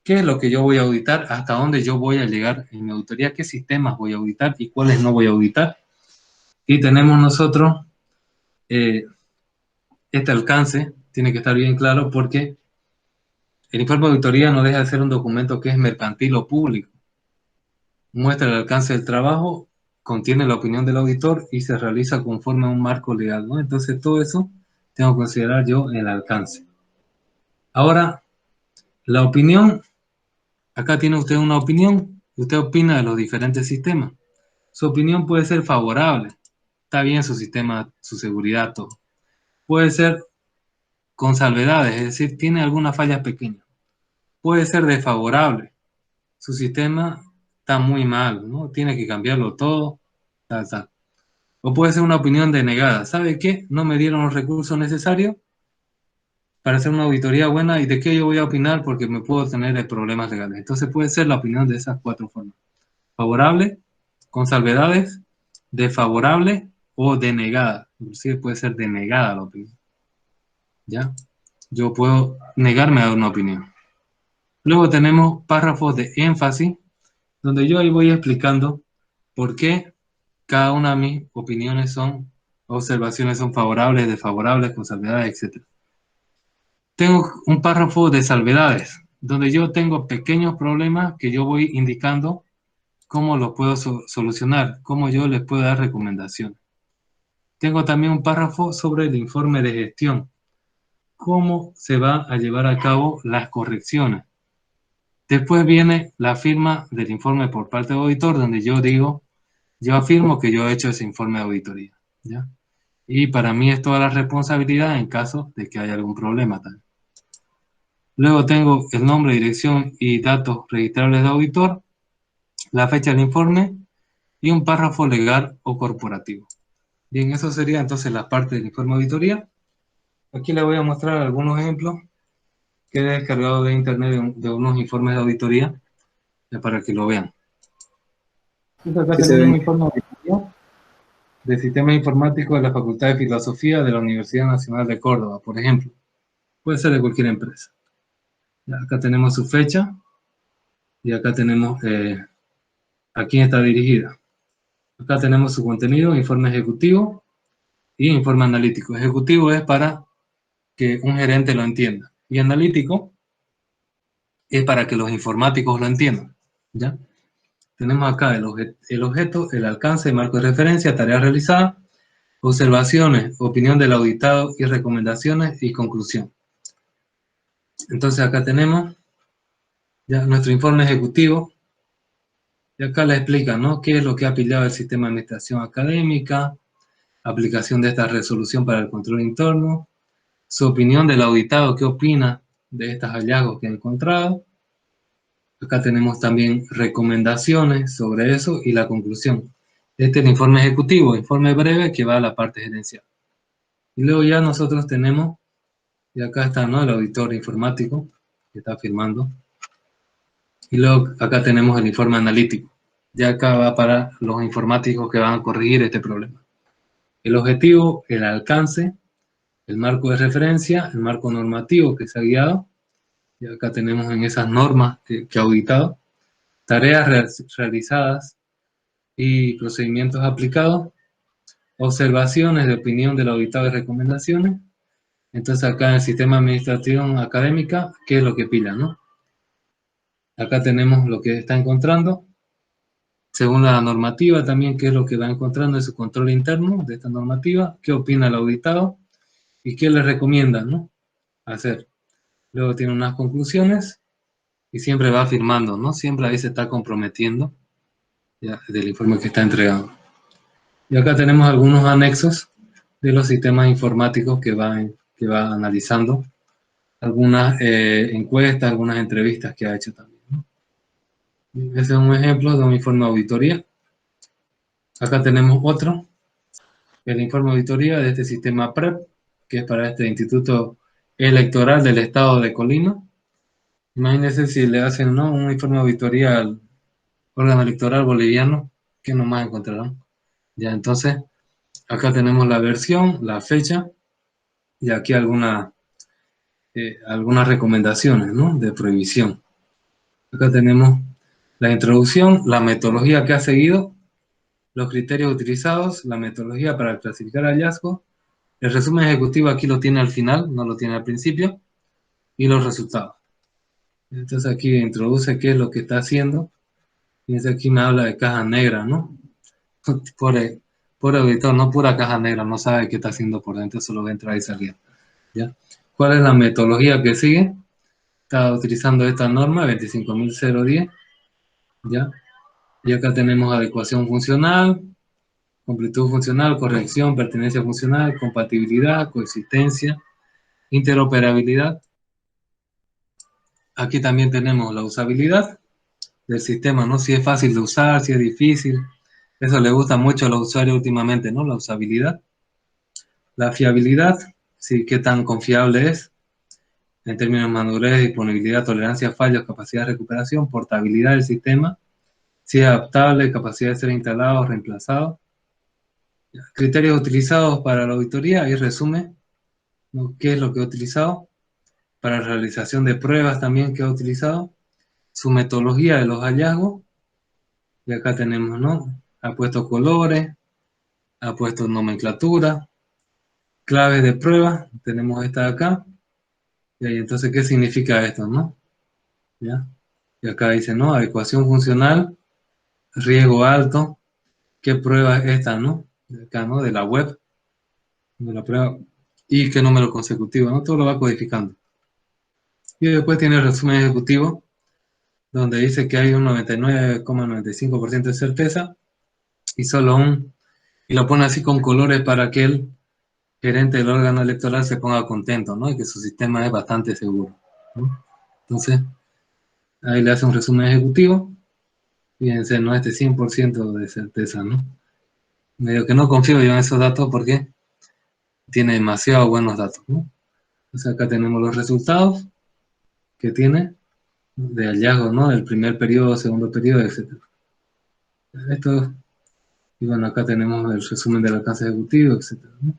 Speaker 1: ¿Qué es lo que yo voy a auditar? ¿Hasta dónde yo voy a llegar en mi auditoría? ¿Qué sistemas voy a auditar y cuáles no voy a auditar? Y tenemos nosotros este alcance, tiene que estar bien claro porque el informe de auditoría no deja de ser un documento que es mercantil o público. Muestra el alcance del trabajo, contiene la opinión del auditor y se realiza conforme a un marco legal, ¿no? Entonces todo eso tengo que considerar yo el alcance. Ahora, la opinión, acá tiene usted una opinión, usted opina de los diferentes sistemas. Su opinión puede ser favorable, está bien su sistema, su seguridad, todo. Puede ser con salvedades, es decir, tiene algunas fallas pequeñas. Puede ser desfavorable, su sistema está muy mal, ¿no? Tiene que cambiarlo todo, tal, tal. O puede ser una opinión denegada, ¿sabe qué? No me dieron los recursos necesarios para hacer una auditoría buena y de qué yo voy a opinar porque me puedo tener problemas legales. Entonces puede ser la opinión de esas cuatro formas. Favorable, con salvedades, desfavorable o denegada. Inclusive puede ser denegada la opinión. ¿Ya? Yo puedo negarme a dar una opinión. Luego tenemos párrafos de énfasis, donde yo ahí voy explicando por qué cada una de mis opiniones son, observaciones son favorables, desfavorables, con salvedades, etc. Tengo un párrafo de salvedades, donde yo tengo pequeños problemas que yo voy indicando cómo los puedo solucionar, cómo yo les puedo dar recomendaciones. Tengo también un párrafo sobre el informe de gestión, cómo se va a llevar a cabo las correcciones. Después viene la firma del informe por parte del auditor, donde yo digo, yo afirmo que yo he hecho ese informe de auditoría, ¿ya? Y para mí es toda la responsabilidad en caso de que haya algún problema también. Luego tengo el nombre, dirección y datos registrables de auditor, la fecha del informe y un párrafo legal o corporativo. Bien, eso sería entonces la parte del informe de auditoría. Aquí les voy a mostrar algunos ejemplos que he descargado de internet de unos informes de auditoría para que lo vean. Entonces acá
Speaker 2: Que se
Speaker 1: tenemos un
Speaker 2: ven.
Speaker 1: informe de auditoría de Sistemas Informáticos de la Facultad de Filosofía de la Universidad Nacional de Córdoba, por ejemplo. Puede ser de cualquier empresa. Acá tenemos su fecha y acá tenemos a quién está dirigida. Acá tenemos su contenido, informe ejecutivo y informe analítico. Ejecutivo es para que un gerente lo entienda. Y analítico es para que los informáticos lo entiendan, ¿ya? Tenemos acá el objeto, el alcance, marco de referencia, tarea realizada, observaciones, opinión del auditado y recomendaciones y conclusión. Entonces acá tenemos ya nuestro informe ejecutivo y acá le explica, ¿no?, qué es lo que ha pillado el sistema de administración académica, aplicación de esta resolución para el control interno, su opinión del auditado, qué opina de estos hallazgos que ha encontrado. Acá tenemos también recomendaciones sobre eso y la conclusión. Este es el informe ejecutivo, informe breve que va a la parte gerencial. Y luego ya nosotros tenemos, y acá está, ¿no?, el auditor informático que está firmando. Y luego acá tenemos el informe analítico. Ya acá va para los informáticos que van a corregir este problema. El objetivo, el alcance, el marco de referencia, el marco normativo que se ha guiado. Y acá tenemos en esas normas que ha auditado. Tareas realizadas y procedimientos aplicados. Observaciones de opinión del auditado y recomendaciones. Entonces acá en el sistema de administración académica, ¿qué es lo que pila, no? Acá tenemos lo que está encontrando. Según la normativa también, qué es lo que va encontrando en su control interno de esta normativa, qué opina el auditado y qué le recomiendan, ¿no?, hacer. Luego tiene unas conclusiones y siempre va firmando, ¿no? Siempre ahí se está comprometiendo ya, del informe que está entregando. Y acá tenemos algunos anexos de los sistemas informáticos que va analizando, algunas encuestas, algunas entrevistas que ha hecho también, ¿no? Ese es un ejemplo de un informe de auditoría. Acá tenemos otro, el informe de auditoría de este sistema PREP, que es para este Instituto Electoral del Estado de Colima. Imagínense si le hacen, ¿no?, un informe de auditoría al órgano electoral boliviano, ¿qué nomás encontrarán? Ya, entonces, acá tenemos la versión, la fecha, y aquí algunas recomendaciones, ¿no?, de prohibición. Acá tenemos la introducción, la metodología que ha seguido, los criterios utilizados, la metodología para clasificar hallazgos, el resumen ejecutivo aquí lo tiene al final, no lo tiene al principio, y los resultados. Entonces aquí introduce qué es lo que está haciendo. Fíjense, aquí me habla de caja negra, ¿no? Por auditor, no pura caja negra, no sabe qué está haciendo por dentro, solo va a entrar y salir, ¿ya? ¿Cuál es la metodología que sigue? Está utilizando esta norma 25.010, ¿ya? Y acá tenemos adecuación funcional, completud funcional, corrección, pertenencia funcional, compatibilidad, coexistencia, interoperabilidad. Aquí también tenemos la usabilidad del sistema, ¿no? Si es fácil de usar, si es difícil. Eso le gusta mucho a los usuarios últimamente, ¿no?, la usabilidad. La fiabilidad, sí, qué tan confiable es en términos de madurez, disponibilidad, tolerancia a fallos, capacidad de recuperación, portabilidad del sistema, si es adaptable, capacidad de ser instalado o reemplazado. Criterios utilizados para la auditoría y resumen, ¿no?, qué es lo que ha utilizado. Para realización de pruebas también que ha utilizado. Su metodología de los hallazgos. Y acá tenemos, ¿no?, ha puesto colores, ha puesto nomenclatura, claves de prueba, tenemos esta de acá. Y entonces, ¿qué significa esto, no? ¿Ya? Y acá dice, ¿no?, adecuación funcional, riesgo alto. ¿Qué prueba es esta, no? De acá, ¿no?, de la web, de la prueba, y qué número consecutivo, ¿no? Todo lo va codificando. Y después tiene el resumen ejecutivo, donde dice que hay un 99,95% de certeza y y lo pone así con colores para que el gerente del órgano electoral se ponga contento, ¿no?, y que su sistema es bastante seguro, ¿no? Entonces, ahí le hace un resumen ejecutivo. Fíjense, ¿no?, este 100% de certeza, ¿no? Medio que no confío yo en esos datos porque tiene demasiado buenos datos, ¿no? Entonces acá tenemos los resultados que tiene de hallazgos, ¿no?, del primer periodo, segundo periodo, etc. Esto, y bueno, acá tenemos el resumen del alcance ejecutivo, etc., ¿no?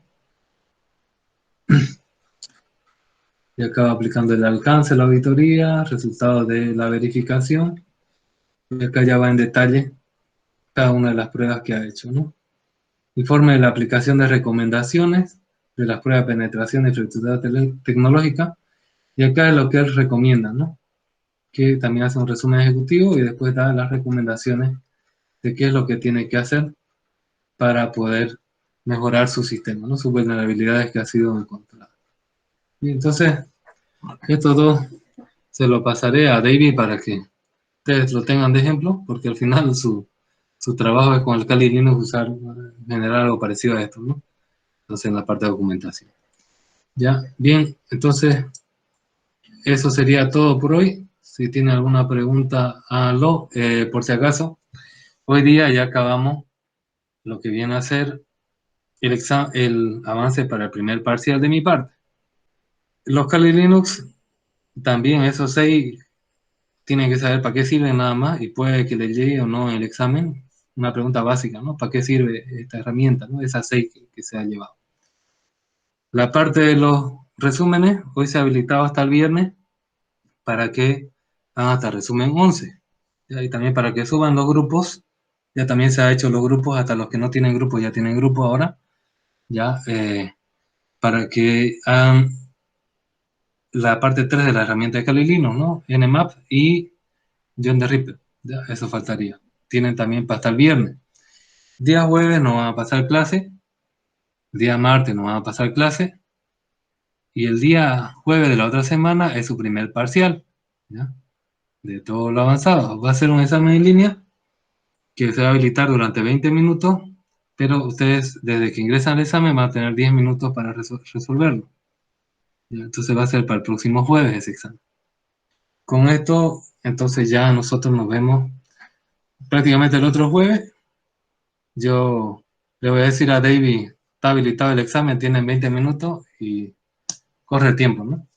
Speaker 1: Y acá va aplicando el alcance, la auditoría, resultados de la verificación, y acá ya va en detalle cada una de las pruebas que ha hecho, ¿no? Informe de la aplicación de recomendaciones, de las pruebas de penetración de infraestructura tecnológica. Y acá es lo que él recomienda, ¿no? Que también hace un resumen ejecutivo y después da las recomendaciones de qué es lo que tiene que hacer para poder mejorar su sistema, ¿no? Sus vulnerabilidades que ha sido encontradas. Y entonces, estos dos se lo pasaré a David para que ustedes lo tengan de ejemplo, porque al final su trabajo es con el Kali Linux usar, generar algo parecido a esto, ¿no? Entonces, en la parte de documentación. Ya, bien, entonces, eso sería todo por hoy. Si tiene alguna pregunta, háganlo. Por si acaso, hoy día ya acabamos lo que viene a ser el avance para el primer parcial de mi parte. Los Kali Linux, también esos 6 tienen que saber para qué sirven nada más y puede que les llegue o no en el examen. Una pregunta básica, ¿no? ¿Para qué sirve esta herramienta, ¿no? Esas 6 que se ha llevado. La parte de los resúmenes, hoy se ha habilitado hasta el viernes para que hagan hasta resumen 11. Y también para que suban los grupos, ya también se ha hecho los grupos, hasta los que no tienen grupo ya tienen grupo ahora, ya, para que hagan la parte 3 de la herramienta de Kali Linux, ¿no? Nmap y John the Ripper, ya, eso faltaría. Tienen también para hasta el viernes. Día jueves no van a pasar clase, día martes no van a pasar clase, y el día jueves de la otra semana es su primer parcial, ¿ya? De todo lo avanzado. Va a ser un examen en línea que se va a habilitar durante 20 minutos, pero ustedes desde que ingresan al examen van a tener 10 minutos para resolverlo. ¿Ya? Entonces va a ser para el próximo jueves ese examen. Con esto, entonces ya nosotros nos vemos prácticamente el otro jueves. Yo le voy a decir a David, está habilitado el examen, tienen 20 minutos y corre el tiempo, ¿no?